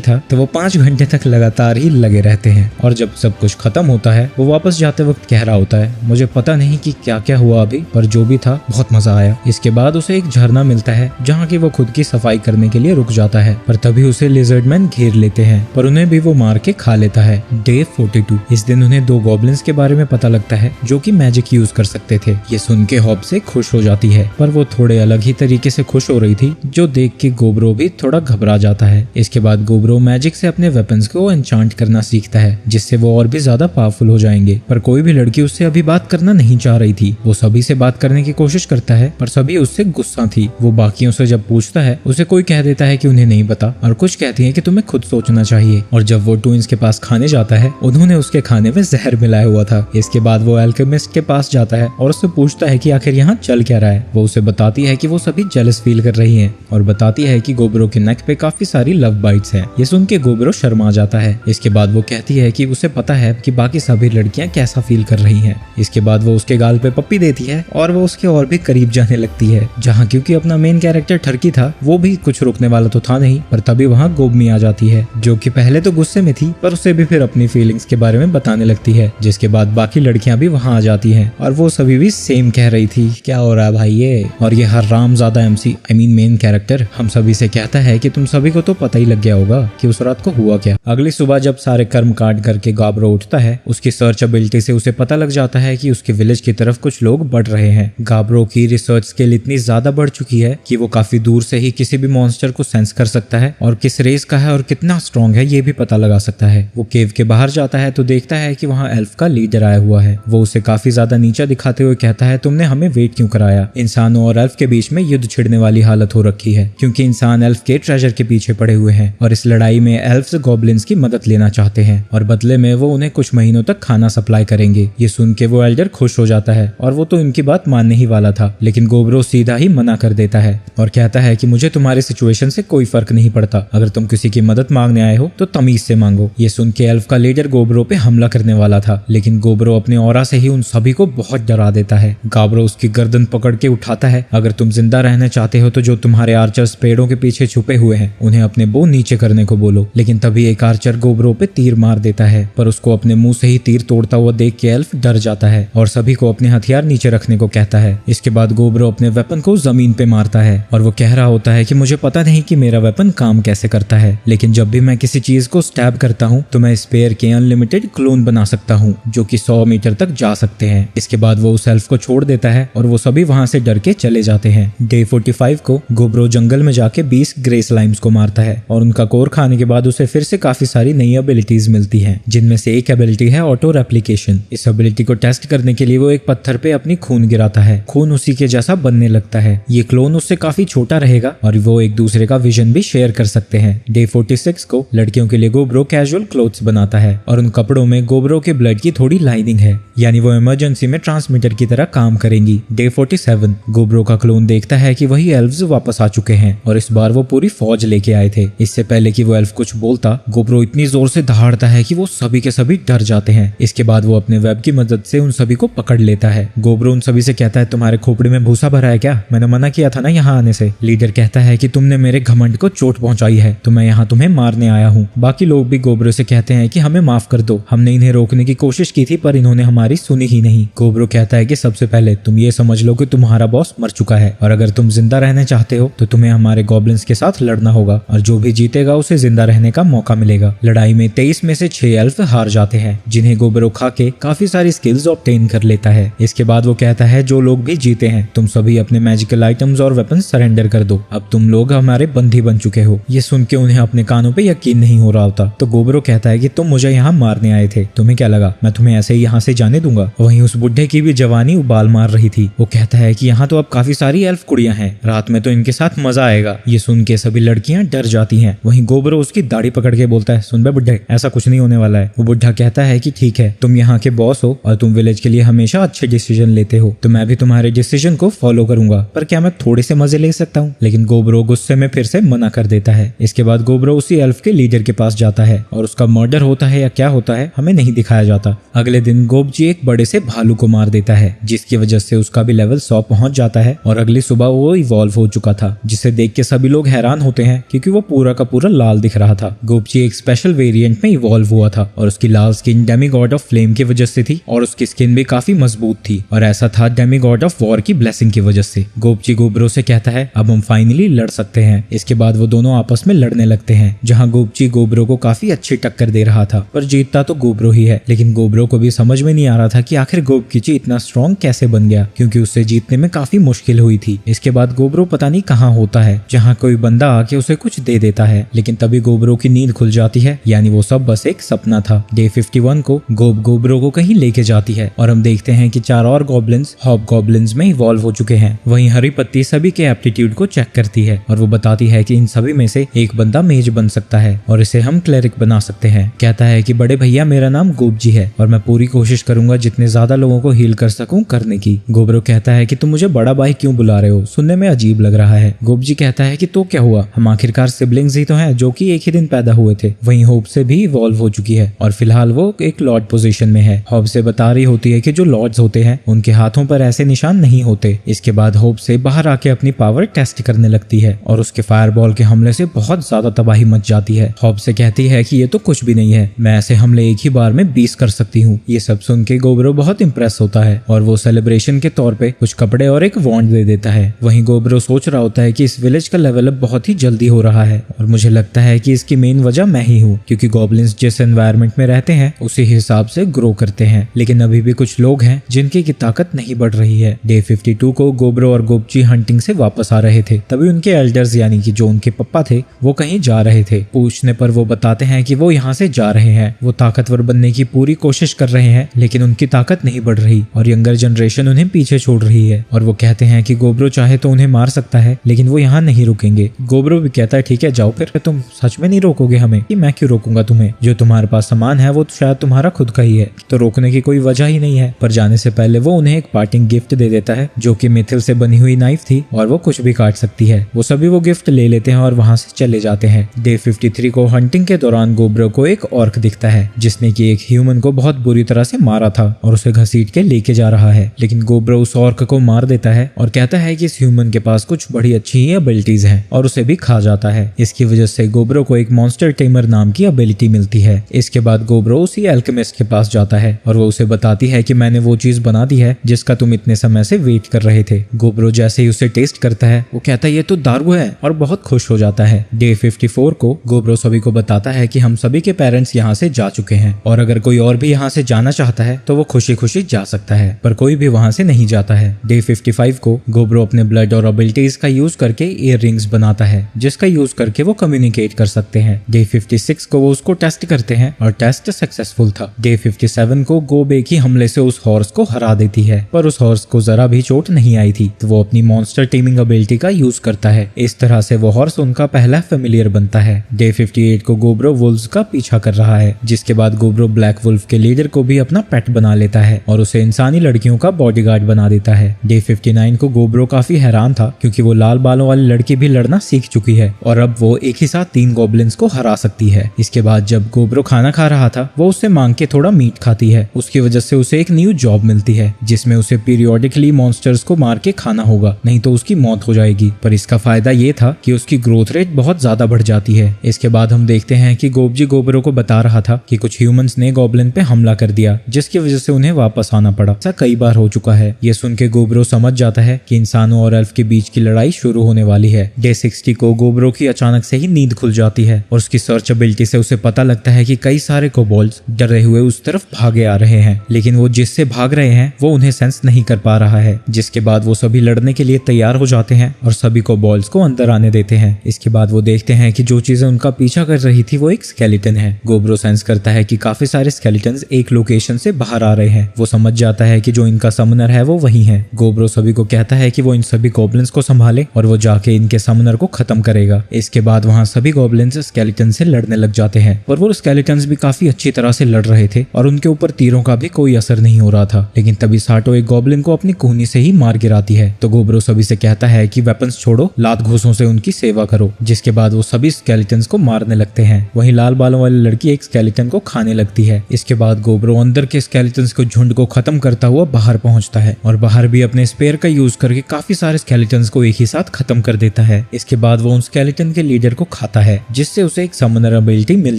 था तो वो 5 घंटे तक लगातार ही लगे रहते हैं। और जब सब कुछ खत्म होता है वो वापस जाते वक्त कह रहा होता है, मुझे पता नहीं कि क्या क्या हुआ अभी, पर जो भी था बहुत मजा आया। इसके बाद उसे एक झरना मिलता है जहाँ की वो खुद की सफाई करने के लिए रुक जाता है, पर तभी उसे लिजर्डमैन घेर लेते हैं, पर उन्हें भी वो मार के खा लेता है। डे 42। इस दिन उन्हें 2 गॉब्लिन्स के बारे में पता लगता है जो कि मैजिक यूज कर सकते थे। ये सुन के हॉब से खुश हो जाती है, पर वो थोड़े अलग ही तरीके से खुश हो रही थी जो देख के गोब्रो भी थोड़ा घबरा जाता है। इसके बाद गोब्रो मैजिक से अपने वेपन्स को एन्चांट करना सीखता है जिससे वो और भी ज्यादा पावरफुल हो जाएंगे। पर कोई भी लड़की उससे अभी बात करना नहीं चाह रही थी। वो सभी से बात करने की कोशिश करता है पर सभी उससे गुस्सा थी। वो बाकियों से जब पूछता है उसे कोई कह देता है कि उन्हें नहीं पता, और कुछ कहती है कि तुम्हें खुद सोचना चाहिए। और जब वो ट्विंस के पास खाने जाता है उन्होंने उसके खाने में जहर मिलाया हुआ था। इसके बाद वो अल्केमिस्ट के पास जाता है और उससे पूछता है कि आखिर यहाँ चल क्या रहा है। वो उसे बताती है कि वो सभी जेलस फील कर रही हैं और बताती है कि गोब्रो के नेक पे काफी सारी लव बाइट्स हैं। ये सुन के गोब्रो शर्मा जाता है। इसके बाद वो कहती है कि उसे पता है कि बाकी सभी लड़कियां कैसा फील कर रही हैं। इसके बाद वो उसके गाल पे पप्पी देती है और वो उसके और भी करीब जाने लगती है, जहाँ क्योंकि अपना मेन कैरेक्टर ठरकी था वो भी कुछ रुकने वाला तो था नहीं। पर तभी वहाँ गोबमी आ जाती है जो कि पहले तो गुस्से में थी पर उसे भी फिर अपनी फीलिंग्स के बारे में बताने लगती है। जिसके बाद बाकी लड़कियां भी वहाँ आ जाती हैं और वो सभी भी सेम कह रही थी, क्या हो रहा है भाई ये। और ये हरामजादा एमसी मेन कैरेक्टर हम सभी से कहता है कि तुम सभी को तो पता ही लग गया होगा कि उस रात को हुआ क्या। अगली सुबह जब सारे कर्म कांड करके गोब्रो उठता है, उसकी सर्च एबिलिटी से उसे पता लग जाता है कि उसके विलेज की तरफ कुछ लोग बढ़ रहे हैं। गोब्रो की रिसर्च स्किल इतनी ज्यादा बढ़ चुकी है कि वो काफी दूर से ही किसी भी मॉन्स्टर को सेंस कर सकता है और किस रेस का है और कितना स्ट्रॉन्ग है ये भी पता लगा सकता है। वो केव के बाहर जाता है तो देखता है कि वहाँ एल्फ का लीडर आया हुआ है। वो उसे काफी ज्यादा नीचा दिखाते हुए कहता है, तुमने हमें वेट क्यों कराया। इंसानों और एल्फ के बीच में युद्ध छिड़ने वाली हालत हो रखी है क्योंकि इंसान एल्फ के ट्रेजर के पीछे पड़े हुए हैं और इस लड़ाई में एल्फ्स गॉब्लिन्स की मदद लेना चाहते हैं और बदले में वो उन्हें कुछ महीनों तक खाना सप्लाई करेंगे। ये सुन के वो एल्डर खुश हो जाता है और वो तो इनकी बात मानने ही वाला था, लेकिन गोब्रो सीधा ही मना कर देता है और कहता है कि मुझे तुम्हारी सिचुएशन से कोई फर्क नहीं पड़ता। अगर तुम किसी की मदद मांगने आए हो तो तमीज से मांगो। ये सुन के एल्फ का लीडर गोब्रो पे हमला करने वाला था, लेकिन गोब्रो अपने ऑरा से ही उन सभी को बहुत डरा देता है। गोब्रो उसकी गर्दन पकड़ के उठाता है, अगर तुम जिंदा रहना चाहते हो तो जो तुम्हारे आर्चर्स पेड़ों के पीछे छुपे हुए हैं उन्हें अपने बो नीचे करने को बोलो। लेकिन तभी एक आर्चर गोब्रो पे तीर मार देता है, पर उसको अपने मुंह से ही तीर तोड़ता हुआ देख के एल्फ डर जाता है और सभी को अपने हथियार नीचे रखने को कहता है। इसके बाद गोब्रो अपने वेपन को जमीन पे मारता है और वो कह रहा होता है कि मुझे पता नहीं कि मेरा वेपन काम कैसे करता है, लेकिन जब भी मैं किसी चीज को स्टैब करता हूँ तो मैं स्पेयर के अनलिमिटेड क्लोन बना सकता हूँ जो कि 100 मीटर तक जा सकते हैं। इसके बाद वो उस एल्फ को छोड़ देता है और वो सभी वहाँ से डर के चले जाते हैं। डे 45 को गोब्रो जंगल में जाके 20 ग्रे स्लाइम्स को मारता है और उनका कोर खाने के बाद उसे फिर से काफी सारी नई एबिलिटीज मिलती हैं, जिनमें से एक एबिलिटी है ऑटो रेप्लिकेशन। इस एबिलिटी को टेस्ट करने के लिए वो एक पत्थर पे अपनी खून गिराता है, खून उसी के जैसा बनने लगता है। ये क्लोन उससे काफी छोटा रहेगा और वो एक दूसरे का विजन भी शेयर कर सकते हैं। डे 46 को लड़कियों के लिए गोब्रो कैजुअल क्लोथ्स बनाता है और उन कपड़ों में गोब्रो के ब्लड की थोड़ी लाइनिंग है, यानी वो इमरजेंसी में ट्रांसमीटर की तरह काम करेंगी। डे 47 गोब्रो का क्लोन देखता है कि वही एल्व्स वापस आ चुके हैं और इस बार वो पूरी फौज लेके आए थे। इससे पहले कि वो एल्फ कुछ बोलता, गोब्रो इतनी जोर से दहाड़ता है कि वो सभी के सभी डर जाते हैं। इसके बाद वो अपने वेब की मदद से उन सभी को पकड़ लेता है। गोब्रो उन सभी से कहता है, तुम्हारे खोपड़ी में भूसा भरा है क्या? मैंने मना किया था ना यहाँ आने से। लीडर कहता है कि तुमने मेरे घमंड को चोट पहुंचाई है तो मैं यहाँ तुम्हें मारने आया हूँ। बाकी लोग भी गोब्रो से कहते हैं कि हमें माफ कर दो, हमने इन्हें रोकने की कोशिश की थी पर इन्होंने हमारी सुनी ही नहीं। गोब्रो कहता है कि सबसे पहले तुम ये समझ लो कि तुम्हारा बॉस मर चुका है और अगर तुम जिंदा रहना चाहते हो तो तुम्हें हमारे गॉब्लिन्स के साथ लड़ना होगा और जो भी जीतेगा उसे जिंदा रहने का मौका मिलेगा। लड़ाई में 23 में से 6 एल्फ हार जाते हैं, जिन्हें गोब्रो खा के काफी सारी स्किल्स ऑब्टेन कर लेता है। इसके बाद वो कहता है, जो लोग भी जीते हैं तुम सभी अपने मैजिकल आइटम्स और वेपन सरेंडर कर दो, अब तुम लोग हमारे बंदी बन चुके हो। ये सुन के उन्हें अपने कानों पे यकीन नहीं हो रहा होता। तो गोब्रो कहता है कि तुम मुझे यहाँ मारने आए थे, तुम्हें क्या लगा मैं तुम्हें ऐसे ही यहाँ से जाने दूंगा? वहीं उस बुढ़े की भी जवानी उबाल मार रही थी। वो कहता है कि यहाँ तो अब काफी सारी एल्फ कुड़ियां हैं, रात में तो इनके साथ मजा आएगा। ये सुन के सभी लड़कियां डर जाती हैं। वहीं गोब्रो उसकी दाढ़ी पकड़ के बोलता है, सुन बे बुढ़े, ऐसा कुछ नहीं होने वाला है। वो बुढ़ा कहता है कि ठीक है, तुम यहाँ के बॉस हो और तुम विलेज के लिए हमेशा अच्छे डिसीजन लेते हो, तो मैं भी तुम्हारे डिसीजन को फॉलो करूंगा, पर क्या मैं थोड़े से मजे ले सकता हूँ? लेकिन गोब्रो गुस्से में फिर से मना कर देता है। इसके बाद गोब्रो उसी एल्फ के लीडर के पास जाता है और उसका मर्डर होता है या क्या होता है हमें नहीं दिखाया जाता। अगले दिन गोबजी एक बड़े से भालू को मार देता है, जिसकी वजह से उसका भी लेवल 100 पहुंच जाता है और अगली सुबह वो इवॉल्व हो चुका था, जिसे देख के सभी लोग हैरान होते हैं क्योंकि वो पूरा का पूरा लाल दिख रहा था। गोबजी एक स्पेशल वेरिएंट में इवॉल्व हुआ था और उसकी लाल स्किन डेमीगॉड ऑफ फ्लेम की वजह से थी और उसकी स्किन भी काफी मजबूत थी और ऐसा था डेमीगॉड ऑफ वॉर की ब्लेसिंग की वजह से। गोबजी गोब्रो से कहता है अब हम फाइनली लड़ सकते हैं। इसके बाद वो दोनों आपस में लड़ने लगते हैं, जहाँ गोबजी गोब्रो को काफी अच्छी टक्कर दे रहा था, पर जीतता तो गोब्रो ही है। लेकिन गोब्रो को भी समझ में नहीं आ रहा था कि आखिर गोबकीची इतना स्ट्रॉन्ग कैसे बन गया, क्योंकि उससे जीतने में काफी मुश्किल हुई थी। इसके बाद गोब्रो पता नहीं कहाँ होता है, जहाँ कोई बंदा आके उसे कुछ दे देता है, लेकिन तभी गोब्रो की नींद खुल जाती है, यानी वो सब बस एक सपना था। डे 51 को गोब्रो को कहीं लेके जाती है और हम देखते हैं कि 4 और गॉब्लिन्स हॉब गॉब्लिन्स में इवॉल्व हो चुके हैं। वहीं हरी पत्ती सभी के एप्टीट्यूड को चेक करती है और वो बताती है कि इन सभी में से एक बंदा मेज बन सकता है और इसे हम क्लेरिक बना सकते हैं। कहता है कि बड़े भैया मेरा नाम गोबजी है और मैं पूरी कोशिश करूंगा जितने ज्यादा लोगों को हील कर सकूं करने की। गोब्रो कहता है कि तुम मुझे बड़ा भाई क्यों बुला रहे हो, सुनने में अजीब लग रहा है। गोबजी कहता है कि तो क्या हुआ, हम आखिरकार सिबलिंग्स ही तो हैं जो कि एक ही दिन पैदा हुए थे। वहीं होप से भी इवॉल्व हो चुकी है और फिलहाल वो एक लॉर्ड पोजीशन में है। होप से बता रही होती है कि जो लॉर्ड्स होते हैं उनके हाथों पर ऐसे निशान नहीं होते। इसके बाद होप से बाहर आके अपनी पावर टेस्ट करने लगती है और उसके फायरबॉल के हमले से बहुत ज्यादा तबाही मच जाती है। होप से कहती है कि ये तो कुछ भी नहीं है, मैं ऐसे हमले एक ही बार में 20 कर सकती हूँ। ये सब सुन के गोब्रो बहुत इंप्रेस होता है और वो सेलिब्रेशन के तौर पे कुछ कपड़े और एक वॉन्ड दे देता है। वहीं गोब्रो सोच रहा होता है कि इस विलेज का लेवल अप बहुत ही जल्दी हो रहा है और मुझे लगता है कि इसकी मेन वजह मैं ही हूँ, क्योंकि गॉब्लिन्स जिस एनवायरनमेंट में रहते हैं उसी हिसाब से ग्रो करते हैं। लेकिन अभी भी कुछ लोग हैं जिनकी की ताकत नहीं बढ़ रही है। डे 52 को गोब्रो और गोबजी हंटिंग से वापस आ रहे थे, तभी उनके एल्डर्स यानी कि जो उनके पप्पा थे वो कहीं जा रहे थे। पूछने पर वो बताते हैं कि वो यहाँ से जा रहे हैं, वो ताकतवर बनने की पूरी कोशिश कर रहे हैं लेकिन उनकी ताकत नहीं बढ़ रही और यंगर जनरेशन उन्हें पीछे छोड़ रही है। और वो कहते हैं कि गोब्रो चाहे तो उन्हें मार सकता है लेकिन वो यहाँ नहीं रुकेंगे। गोब्रो भी कहता है ठीक है जाओ फिर, तुम सच में नहीं रोकोगे हमें? कि मैं क्यों रोकूंगा तुम्हें, जो तुम्हारे पास सामान है वो तो शायद तुम्हारा खुद का ही है, तो रोकने की कोई वजह ही नहीं है। पर जाने से पहले वो उन्हें एक पार्टिंग गिफ्ट दे देता है जो कि मिथिल से बनी हुई नाइफ थी और वो कुछ भी काट सकती है। वो सभी वो गिफ्ट ले लेते हैं और वहां से चले जाते हैं। डे 53 को हंटिंग के दौरान गोब्रो को एक ऑर्क दिखता है जिसने कि एक ह्यूमन को बहुत बुरी तरह से मारा था और उसे घसीट के लेके जा रहा है। लेकिन गोब्रो उस ऑर्क को मार देता है और कहता है कि इस ह्यूमन के पास कुछ बड़ी अच्छी ही एबिलिटीज हैं और उसे भी खा जाता है। इसकी वजह से गोब्रो को एक मॉन्स्टर टेमर नाम की एबिलिटी मिलती है। इसके बाद गोब्रो उसी एल्केमिस्ट के पास जाता है और वो उसे बताती है कि मैंने वो चीज बना दी है जिसका तुम इतने समय से वेट कर रहे थे। गोब्रो जैसे ही उसे टेस्ट करता है वो कहता है ये तो दारू है और बहुत खुश हो जाता है। डे 54 को गोब्रो सभी को बताता है कि हम सभी के पेरेंट्स यहाँ से जा चुके हैं और अगर कोई और भी यहाँ से जाना चाहता है तो वो खुशी खुशी जा सकता है, पर कोई भी वहाँ से नहीं जाता है। डे 55 को गोब्रो अपने ब्लड और एबिलिटीज का यूज करके ईयर रिंग्स बनाता है जिसका यूज करके वो कम्युनिकेट कर सकते हैं। डे 56 को वो उसको टेस्ट करते हैं और टेस्ट सक्सेसफुल था। डे 57 को गोब एक ही हमले से उस हॉर्स को हरा देती है, पर उस हॉर्स को जरा भी चोट नहीं आई थी, तो वो अपनी मॉन्स्टर टीमिंग एबिलिटी का यूज करता है। इस तरह से वो हॉर्स उनका पहला फेमिलियर बनता है। डे 58 को गोब्रो वुल्व्स का पीछा कर रहा है, जिसके बाद गोब्रो ब्लैक वुल्फ के लीडर को भी अपना पेट बना लेता है और उसे इंसानी लड़कियों का बॉडीगार्ड बना देता है। डे 59 को गोब्रो काफी हैरान था क्योंकि वो लाल बालों वाली लड़की भी लड़ना सीख चुकी है और अब वो एक ही साथ 3 गॉब्लिन्स को हरा सकती है। इसके बाद जब गोब्रो खाना खा रहा था वो उससे मांग के थोड़ा मीट खाती है। उसकी वजह से उसे एक न्यू जॉब मिलती है जिसमें उसे पीरियोडिकली मॉन्स्टर्स को मार के खाना होगा, नहीं तो उसकी मौत हो जाएगी। पर इसका फायदा ये था कि उसकी ग्रोथ रेट बहुत ज्यादा बढ़ जाती है। इसके बाद हम देखते हैं कि गोबजी गोब्रो को बता रहा था कि कुछ ह्यूमंस ने गॉब्लिन पे हमला कर दिया जिसकी वजह से उन्हें वापस आना पड़ा। ऐसा कई बार हो चुका है। ये सुन के गोब्रो समझ जाता है कि इंसानों और एल्फ के बीच की लड़ाई शुरू होने वाली है। डे 60 को गोब्रो की अचानक से ही नींद खुल जाती है और उसकी सर्च एबिलिटी से उसे पता लगता है कि कई सारे कोबोल्ड्स डरे हुए उस तरफ भागे आ रहे हैं, लेकिन वो जिससे भाग रहे हैं वो उन्हें सेंस नहीं कर पा रहा है। जिसके बाद वो सभी लड़ने के लिए तैयार हो जाते हैं और सभी कोबोल्ड्स को अंदर आने देते हैं। इसके बाद वो देखते हैं कि जो चीजें उनका पीछा कर रही थी वो एक स्केलेटन है। गोब्रो सेंस करता है कि काफी सारे स्केलेटन्स एक लोकेशन से बाहर आ रहे हैं। वो समझ जाता है कि जो इनका समनर है वो वही है। गोब्रो सभी को कहता है कि वो इन सभी गॉब्लिन्स को संभाले और वो जाके इनके समनर को खत्म करेगा। इसके बाद वहाँ सभी गॉब्लिन्स स्केलेटन से लड़ने लग जाते हैं, पर वो स्केलेटन्स भी काफी अच्छी तरह से लड़ रहे थे और उनके ऊपर तीरों का भी कोई असर नहीं हो रहा था। लेकिन तभी साटो एक गॉब्लिन को अपनी कूहनी से ही मार गिराती है, तो गोब्रो सभी से कहता है कि वेपन्स छोड़ो, लात घूसों से उनकी सेवा करो। जिसके बाद वो सभी स्केलेटन्स को मारने लगते हैं। वहीं लाल बालों वाली लड़की एक स्केलेटन को खाने लगती है। इसके बाद गोब्रो अंदर के स्केलेटन्स को झुंड को खत्म करता हुआ बाहर पहुंचता है और बाहर भी अपने स्पेयर का यूज करके काफी सारे स्केलेटन्स को एक ही साथ खत्म कर देता है। इसके बाद वो उन स्केलेटन के लीडर को खाता है, जिससे उसे एक समनर एबिलिटी मिल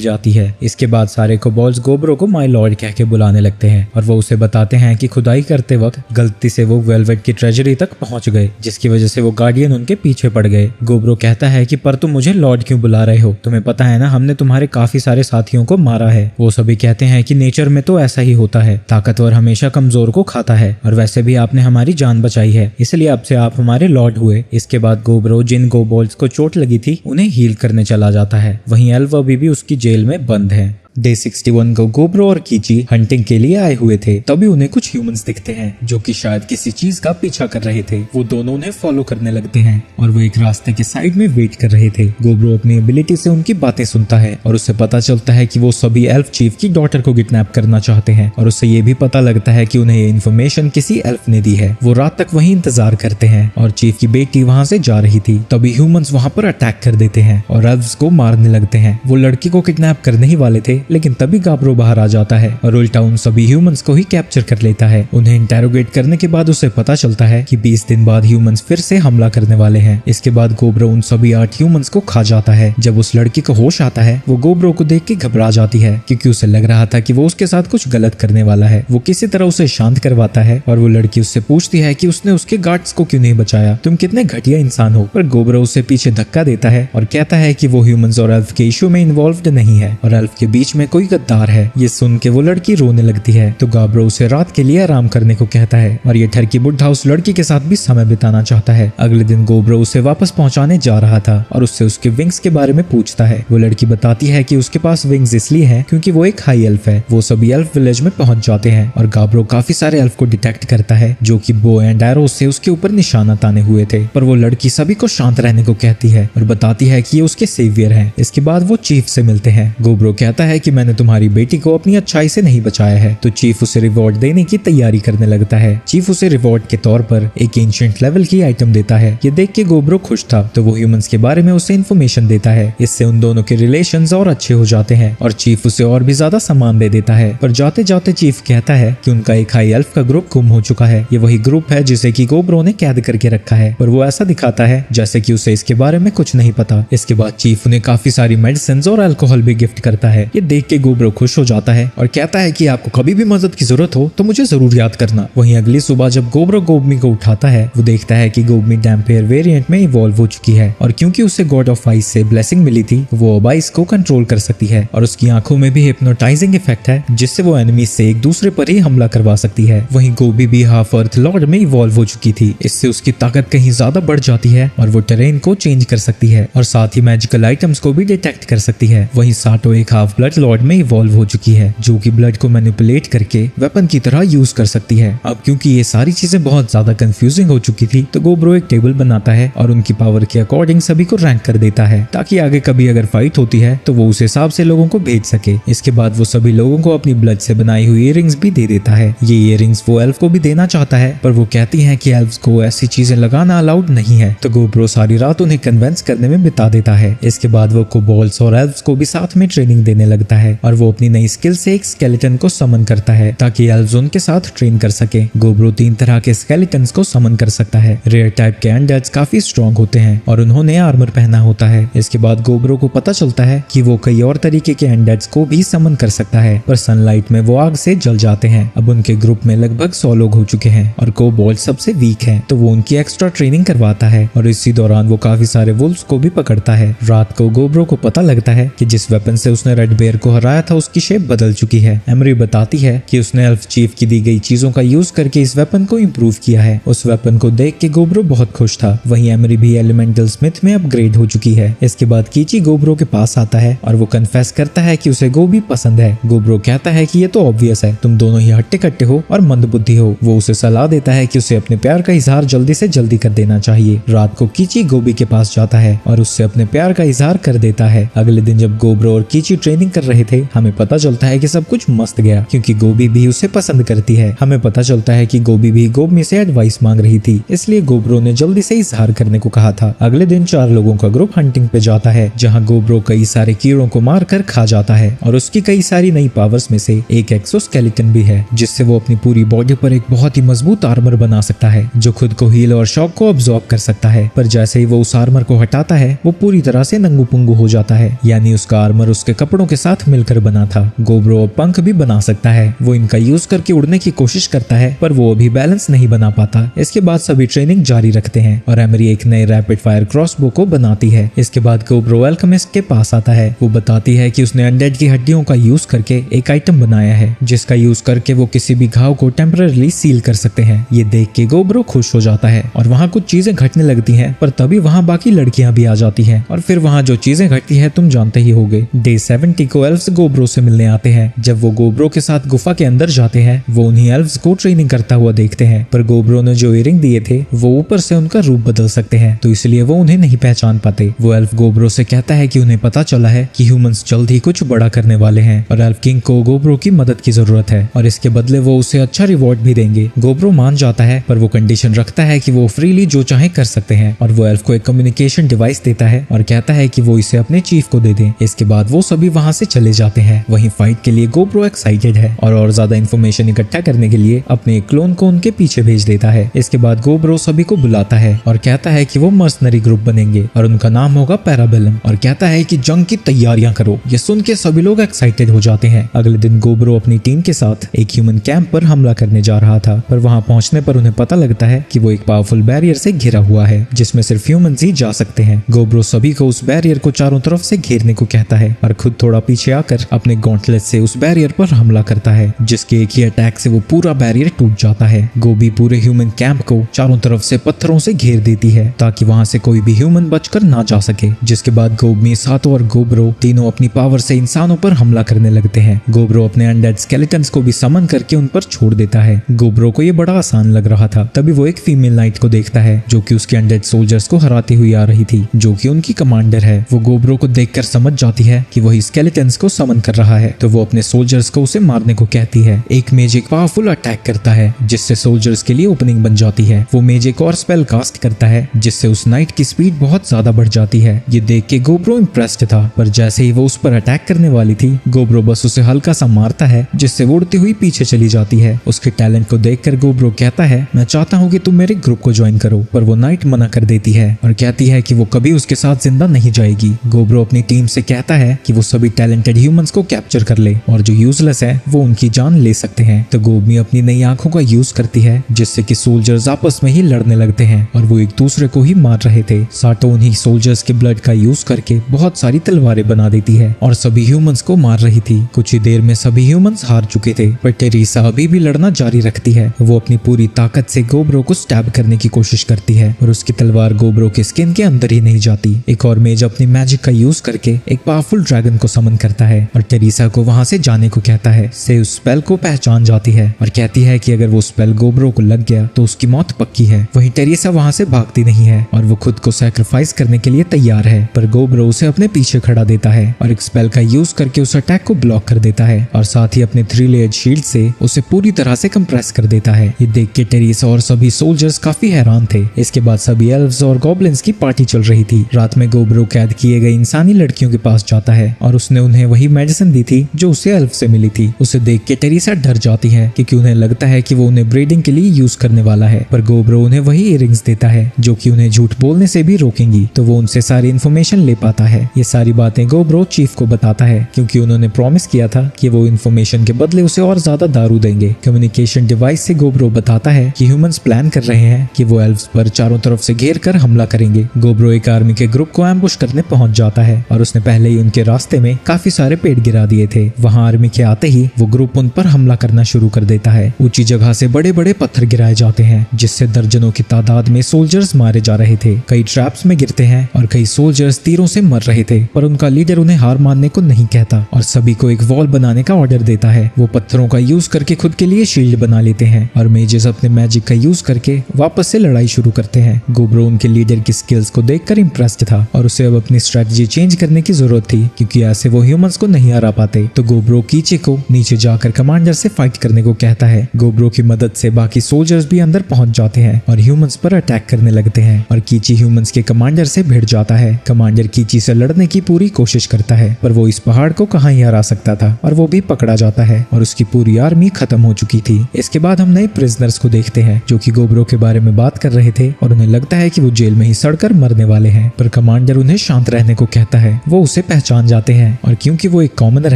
जाती है। इसके बाद सारे कोबोल्ड्स गोब्रो को माय लॉर्ड कह के बुलाने लगते हैं और वो उसे बताते हैं कि खुदाई करते वक्त गलती से वो वेलवेट की ट्रेजरी तक पहुंच गए, जिसकी वजह से वो गार्डियन उनके पीछे पड़ गए। गोब्रो कहता है कि पर तुम मुझे लॉर्ड क्यों बुला रहे हो? तुम्हें पता है ना, हमने तुम्हारे काफी सारे साथियों को मारा है। वो सभी कहते हैं कि नेचर में तो ऐसा ही होता है, ताकतवर हमेशा कमजोर को खाता है, और वैसे भी आपने हमारी जान बचाई है, इसलिए अब से आप हमारे लॉर्ड हुए। इसके बाद गोब्रो जिन कोबोल्ड्स को चोट लगी थी उन्हें हील करने चला जाता है। वहीं एल्व अभी भी उसकी जेल में बंद है। डे 61 को गोब्रो और कीची हंटिंग के लिए आए हुए थे। तभी उन्हें कुछ ह्यूमंस दिखते हैं जो कि शायद किसी चीज का पीछा कर रहे थे। वो दोनों उन्हें फॉलो करने लगते हैं और वो एक रास्ते के साइड में वेट कर रहे थे। गोब्रो अपनी एबिलिटी से उनकी बातें सुनता है और उससे पता चलता है कि वो सभी एल्फ चीफ की डॉटर को किडनैप करना चाहते हैं, और उससे ये भी पता लगता है कि उन्हें ये इन्फॉर्मेशन किसी एल्फ ने दी है। वो रात तक वहीं इंतजार करते हैं और चीफ की बेटी वहाँ से जा रही थी। तभी ह्यूमंस वहाँ पर अटैक कर देते हैं और एल्व्स को मारने लगते हैं। वो लड़की को किडनैप करने ही वाले थे, लेकिन तभी बाहर आ जाता है और उल्टा उन सभी ह्यूमंस को ही कैप्चर कर लेता है। उन्हें इंटेरोगेट करने के बाद उसे पता चलता है कि 20 दिन बाद ह्यूमंस फिर से हमला करने वाले हैं। इसके बाद गोब्रो उन सभी 8 ह्यूमंस को खा जाता है। जब उस लड़की को होश आता है, वो गोब्रो को देख के घबरा जाती है, क्योंकि उसे लग रहा था कि वो उसके साथ कुछ गलत करने वाला है। वो किसी तरह उसे शांत करवाता है और वो लड़की उससे पूछती है कि उसने उसके गार्ड्स को क्यों नहीं बचाया, तुम कितने घटिया इंसान हो। पर गोब्रो उसे पीछे धक्का देता है और कहता है कि वो ह्यूमंस और एल्फ के इशू में इन्वॉल्व्ड नहीं है और एल्फ के बीच में कोई गद्दार है। ये सुन के वो लड़की रोने लगती है, तो गोब्रो उसे रात के लिए आराम करने को कहता है और ये ठरकी बुढ़ा उस लड़की के साथ भी समय बिताना चाहता है। अगले दिन गोब्रो उसे वापस पहुंचाने जा रहा था और उससे उसके विंग्स के बारे में पूछता है। वो लड़की बताती है कि उसके पास विंग्स इसलिए हैं क्योंकि वो एक हाई एल्फ है। वो सभी एल्फ विलेज में पहुंच जाते हैं और गोब्रो काफी सारे एल्फ को डिटेक्ट करता है जो कि बो एंड एरो से उसके ऊपर निशाना ताने हुए थे। पर वो लड़की सभी को शांत रहने को कहती है और बताती है कि ये उसके सेवियर हैं। इसके बाद वो चीफ से मिलते हैं। गोब्रो कहता है कि मैंने तुम्हारी बेटी को अपनी अच्छाई से नहीं बचाया है, तो चीफ उसे रिवॉर्ड देने की तैयारी करने लगता है। चीफ उसे रिवॉर्ड के तौर पर एक एंशिएंट लेवल की आइटम देता है। ये देख के गोब्रो खुश था, तो वो ह्यूमंस के बारे में उसे इन्फॉर्मेशन देता है। इससे उन दोनों के रिलेशंस और अच्छे हो जाते हैं और चीफ उसे और भी ज्यादा सामान दे देता है। पर जाते जाते चीफ कहता है कि उनका एक हाई एल्फ का ग्रुप गुम हो चुका है। ये वही ग्रुप है जिसे कि गोब्रो ने कैद करके रखा है, पर वो ऐसा दिखाता है जैसे कि उसे इसके बारे में कुछ नहीं पता। इसके बाद चीफ उन्हें काफी सारी मेडिसिन और अल्कोहल भी गिफ्ट करता है। ये देख के गोब्रो खुश हो जाता है और कहता है कि आपको कभी भी मदद की जरूरत हो तो मुझे जरूर याद करना। वहीं अगली सुबह जब गोब्रो गोबमी को उठाता है, वो देखता है कि गोबमी डैम्पेयर वेरिएंट में इवॉल्व हो चुकी है और क्योंकि उसे गॉड ऑफ आइस से ब्लेसिंग मिली थी, वो अब आइस को कंट्रोल कर सकती है और उसकी आंखों में भी हिप्नोटाइजिंग इफेक्ट है, जिससे वो एनिमी से एक दूसरे पर ही हमला करवा सकती है। वहीं गोबी भी हाफ अर्थ लॉर्ड में इवॉल्व हो चुकी थी। इससे उसकी ताकत कहीं ज्यादा बढ़ जाती है और वो टेरेन को चेंज कर सकती है और साथ ही मैजिकल आइटम्स को भी डिटेक्ट कर सकती है। वहीं साटो एक हाफ ब्लड लॉर्ड में इवॉल्व हो चुकी है, जो कि ब्लड को मैनिपुलेट करके वेपन की तरह यूज कर सकती है। अब क्योंकि ये सारी चीजें बहुत ज्यादा कंफ्यूजिंग हो चुकी थी, तो गोब्रो एक टेबल बनाता है और उनकी पावर के अकॉर्डिंग सभी को रैंक कर देता है, ताकि आगे कभी अगर फाइट होती है तो वो उस हिसाब से लोगों को भेज सके। इसके बाद वो सभी लोगों को अपनी ब्लड से बनाई हुई इयररिंग्स भी दे देता है। ये इयररिंग्स वो एल्फ को भी देना चाहता है, पर वो कहती हैं कि एल्फ्स को ऐसी चीजें लगाना अलाउड नहीं है, तो गोब्रो सारी रात उन्हें कन्विंस करने में बिता देता है। इसके बाद वो कोबोल्ड्स और एल्फ्स को भी साथ में ट्रेनिंग देने लगता है और वो अपनी नई स्किल से एक स्केलेटन को समन करता है ताकि एल्फ्स उनके साथ ट्रेन कर सके। गोब्रो 3 तरह के स्केलेटन्स को समन कर सकता है। रेयर टाइप के अनडेड्स काफी स्ट्रॉन्ग होते हैं और उन्होंने आर्मर पहना होता है। इसके बाद गोब्रो को पता चलता है कि वो कई और तरीके के अनडेड्स को भी समन कर सकता है, पर सनलाइट में वो आग से जल जाते हैं। अब उनके ग्रुप में लगभग 100 लोग हो चुके हैं और कोबोल्ड सबसे वीक है, तो वो उनकी एक्स्ट्रा ट्रेनिंग करवाता है और इसी दौरान वो काफी सारे वुल्फ्स को भी पकड़ता है। रात को गोब्रो को पता लगता है कि जिस वेपन से उसने रेड बेयर को हराया था उसकी शेप बदल चुकी है। एमरी बताती है कि उसने एल्फ चीफ की दी गई चीजों का यूज करके इस वेपन को इम्प्रूव किया है। उस वेपन को देख के गोब्रो बहुत खुश था। वहीं एमरी भी एलिमेंटल स्मिथ में अपग्रेड हो चुकी है। इसके बाद कीची गोब्रो के पास आता है और वो कन्फेस करता है कि उसे गोबी पसंद है। गोब्रो कहता है कि ये तो ऑब्वियस है, तुम दोनों ही हट्टे कट्टे हो और मंदबुद्धि हो। वो उसे सलाह देता है कि उसे अपने प्यार का इजहार जल्दी से जल्दी कर देना चाहिए। रात को कीची गोबी के पास जाता है और उससे अपने प्यार का इजहार कर देता है। अगले दिन जब गोब्रो और कीची ट्रेनिंग कर रहे थे हमें पता चलता है कि सब कुछ मस्त गया, क्योंकि गोबी भी उसे पसंद करती है। हमें पता चलता है कि गोबी भी गोबमी से एडवाइस मांग रही थी, इसलिए गोब्रो ने जल्दी से इजहार करने को कहा था। अगले दिन 4 लोगों का ग्रुप हंटिंग पे जाता है, जहाँ गोब्रो कई सारे कीड़ों को मार कर खा जाता है और उसकी कई सारी नई पावर्स में से एक एक्सोस्केलेटन भी है, जिससे वो अपनी पूरी बॉडी पर एक बहुत ही मजबूत आर्मर बना सकता है जो खुद को हील और शॉक को अब्सॉर्ब कर सकता है। पर जैसे ही वो उस आर्मर को हटाता है वो पूरी तरह से नंगू पुंगू हो जाता है, यानी उसका आर्मर उसके कपड़ों के साथ मिलकर बना था। गोब्रो अब पंख भी बना सकता है, वो इनका यूज करके उड़ने की कोशिश करता है पर वो अभी बैलेंस नहीं बना पाता। इसके बाद सभी ट्रेनिंग जारी रखते हैं और एमरी एक नए रैपिड फायर क्रॉसबो को बनाती है। इसके बाद गोब्रो अल्केमिस्ट के पास आता है, वो बताती है कि उसने अनडेड की हड्डियों का यूज करके एक आइटम बनाया है जिसका यूज करके वो किसी भी घाव को टेम्पररी सील कर सकते हैं। ये देख के गोब्रो खुश हो जाता है और वहाँ कुछ चीजें घटने लगती हैं, पर तभी वहाँ बाकी लड़कियां भी आ जाती हैं और फिर वहाँ जो चीजें घटती है तुम जानते ही होगे। डे 70 को एल्व्स गोब्रो से मिलने आते हैं। जब वो गोब्रो के साथ गुफा के अंदर जाते हैं वो उन्हीं एल्व्स को ट्रेनिंग करता हुआ देखते हैं, पर गोब्रो ने जो इयरिंग दिए थे वो ऊपर से उनका रूप बदल सकते हैं, तो इसलिए वो उन्हें नहीं पहचान पाते। वो एल्फ गोब्रो से कहता है कि उन्हें पता चला है कि ह्यूमंस जल्द ही कुछ बड़ा करने वाले हैं और एल्फ किंग को गोब्रो की मदद की जरूरत है और इसके बदले वो उसे अच्छा रिवॉर्ड भी देंगे। गोब्रो मान जाता है, पर वो कंडीशन रखता है कि वो फ्रीली जो चाहे कर सकते हैं और वो एल्फ को एक कम्युनिकेशन डिवाइस देता है और कहता है कि वो इसे अपने चीफ को दे दें। इसके बाद वो सभी वहाँ से चले जाते हैं। वहीं फाइट के लिए गोब्रो एक्साइटेड है और ज्यादा इन्फॉर्मेशन इकट्ठा करने के लिए अपने क्लोन को उनके पीछे भेज देता है। इसके बाद गोब्रो सभी को बुलाता है और कहता है कि वो मर्सनरी ग्रुप बनेंगे और उनका नाम होगा पैराबेलम और कहता है कि जंग की तैयारियां करो। ये सुन के सभी लोग एक्साइटेड हो जाते हैं। अगले दिन गोब्रो अपनी टीम के साथ एक ह्यूमन कैंप पर हमला करने जा रहा था, पर वहां पहुंचने पर उन्हें पता लगता है कि वो एक पावरफुल बैरियर से घिरा हुआ है जिसमें सिर्फ ह्यूमंस ही जा सकते हैं। गोब्रो सभी को उस बैरियर को चारों तरफ से घेरने को कहता है और खुद थोड़ा पीछे आकर अपने गॉन्टलेट से उस बैरियर पर हमला करता है, जिसके एक ही अटैक से वो पूरा बैरियर टूट जाता है। गोबी पूरे ह्यूमन कैंप को चारों तरफ से पत्थरों से घेर देती है ताकि वहां से कोई भी ह्यूमन बचकर ना जा सके। जिसके बाद गोबमी, सातो और गोब्रो तीनों अपनी पावर से इंसानों पर हमला करने लगते हैं। गोब्रो अपने अनडेड स्केलेटन्स को भी समन करके उन पर छोड़ देता है। गोब्रो को ये बड़ा आसान लग रहा था, तभी वो एक फीमेल नाइट को देखता है जो कि उसके अनडेड सोल्जर्स को हराती हुई आ रही थी, जो कि उनकी कमांडर है। वो गोब्रो को देखकर समझ जाती है कि वही स्केलेटन्स को समन कर रहा है, तो वो अपने सोल्जर्स को उसे मारने को कहती है। एक मेज एक पावरफुल अटैक करता है जिससे सोल्जर्स के लिए ओपनिंग बन जाती है। वो मेज एक और स्पेल कास्ट करता है जिससे उस नाइट की स्पीड बहुत ज्यादा बढ़ जाती है। ये देख के गोब्रो इम्प्रेस्ड था, पर जैसे ही वो उस पर अटैक करने वाली थी गोब्रो बस उसे हल्का सा मारता है जिससे वो उड़ती हुई पीछे चली जाती है। उसके टैलेंट को देखकर गोब्रो कहता है, मैं चाहता हूँ कि तुम मेरे ग्रुप को ज्वाइन करो, पर वो नाइट मना कर देती है और कहती है कि वो कभी उसके साथ जिंदा नहीं जाएगी। गोब्रो अपनी टीम से कहता है कि वो सभी टैलेंटेड ह्यूमंस को कैप्चर कर ले और जो यूजलेस है वो उनकी जान ले सकते हैं। तो गोबमी अपनी नई आंखों का यूज करती है जिससे कि सोल्जर्स आपस में ही लड़ने लगते हैं और वो एक दूसरे को ही मार रहे थे। साटो उन्हीं सोल्जर्स के ब्लड का यूज करके बहुत सारी तलवारें बना देती है और सभी ह्यूमंस को मार रही थी। कुछ ही देर में सभी ह्यूमंस हार चुके थे, पर टेरेसा अभी भी लड़ना जारी रखती है। वो अपनी पूरी ताकत से गोब्रो को स्टैब करने की कोशिश करती है और उसकी तलवार गोब्रो के स्किन के अंदर ही नहीं जाती। एक और मेज अपनी मैजिक का यूज करके एक पावरफुल ड्रैगन को समन करता है और टेरेसा को वहां से जाने को कहता है। से उस स्पेल को पहचान जाती है और कहती है कि अगर वो स्पेल गोब्रो को लग गया तो उसकी मौत पक्की है। वहीं टेरेसा वहां से भागती नहीं है और वो खुद को सैक्रिफाइस करने के लिए तैयार है, पर गोब्रो उसे अपने पीछे खड़ा देता है और एक स्पेल का यूज करके उस अटैक को ब्लॉक कर देता है और साथ ही अपने 3 लेयर्ड शील्ड से उसे पूरी तरह से कंप्रेस कर देता है। ये देख के टेरेसा और सभी सोल्जर्स काफी हैरान थे। इसके बाद सभी एल्व्स और गॉब्लिन्स की पार्टी चल रही थी। रात में गोब्रो कैद किए गए इंसानी लड़कियों के पास जाता है और उसने उन्हें वही मेडिसिन दी थी जो उसे एल्फ से मिली थी। उसे देख के टेरेसा डर जाती है क्योंकि उन्हें लगता है कि वो उन्हें ब्रीडिंग के लिए यूज करने वाला है, पर गोब्रो उन्हें वही इयरिंग्स देता है जो कि उन्हें झूठ बोलने से भी रोकेंगी, तो वो उनसे सारी इन्फॉर्मेशन ले पाता है। ये सारी बातें गोब्रो चीफ को बताता है क्योंकि उन्होंने प्रॉमिस किया था कि वो इन्फॉर्मेशन के बदले उसे और ज्यादा दारू देंगे। कम्युनिकेशन डिवाइस से गोब्रो बताता है कि ह्यूमंस प्लान कर रहे हैं कि वो एल्व्स पर चारों तरफ से घेर कर हमला करेंगे। गोब्रो एक आर्मी के ग्रुप को एम्बुश करने पहुंच जाता है और उसने पहले ही उनके रास्ते में काफी सारे पेड़ गिरा दिए थे। वहां आर्मी के आते ही वो ग्रुप उन पर हमला करना शुरू कर देता है। ऊंची जगह से बड़े बड़े पत्थर गिराए जाते हैं जिससे दर्जनों की तादाद में सोल्जर्स मारे जा रहे थे। कई ट्रैप्स में गिरते हैं और कई सोल्जर्स तीरों से मर रहे थे, पर उनका लीडर उन्हें हार मानने को नहीं कहता और सभी को एक वॉल बनाने का ऑर्डर देता है। वो पत्थरों का यूज करके खुद के लिए शील्ड बना लेते हैं और मेजेस अपने मैजिक का यूज करके वापस से लड़ाई शुरू करते हैं। गोब्रो उनके लीडर की स्किल्स को देखकर इंप्रेस्ड था और उसे अब अपनी स्ट्रेटजी चेंज करने की जरूरत थी क्योंकि ऐसे वो ह्यूमंस को नहीं हरा पाते तो गोब्रो कीची को नीचे जाकर कमांडर से फाइट करने को कहता है। गोब्रो की मदद से बाकी सोल्जर्स भी अंदर पहुंच जाते हैं और ह्यूमंस पर अटैक करने लगते हैं और कीची ह्यूमंस के कमांडर से भिड़ जाता है। कमांडर कीची से लड़ने की पूरी कोशिश करता है पर वो इस पहाड़ को कहाँ ही हरा सकता था और वो भी पकड़ा जाता है और उसकी पूरी आर्मी खत्म हो चुकी थी। इसके बाद हम नए प्रिजनर्स को देखते हैं जो कि गोब्रो के बारे में बात कर रहे थे और उन्हें लगता है कि वो जेल में ही सड़कर मरने वाले हैं, पर कमांडर उन्हें शांत रहने को कहता है। वो उसे पहचान जाते हैं और क्योंकि वो एक कॉमनर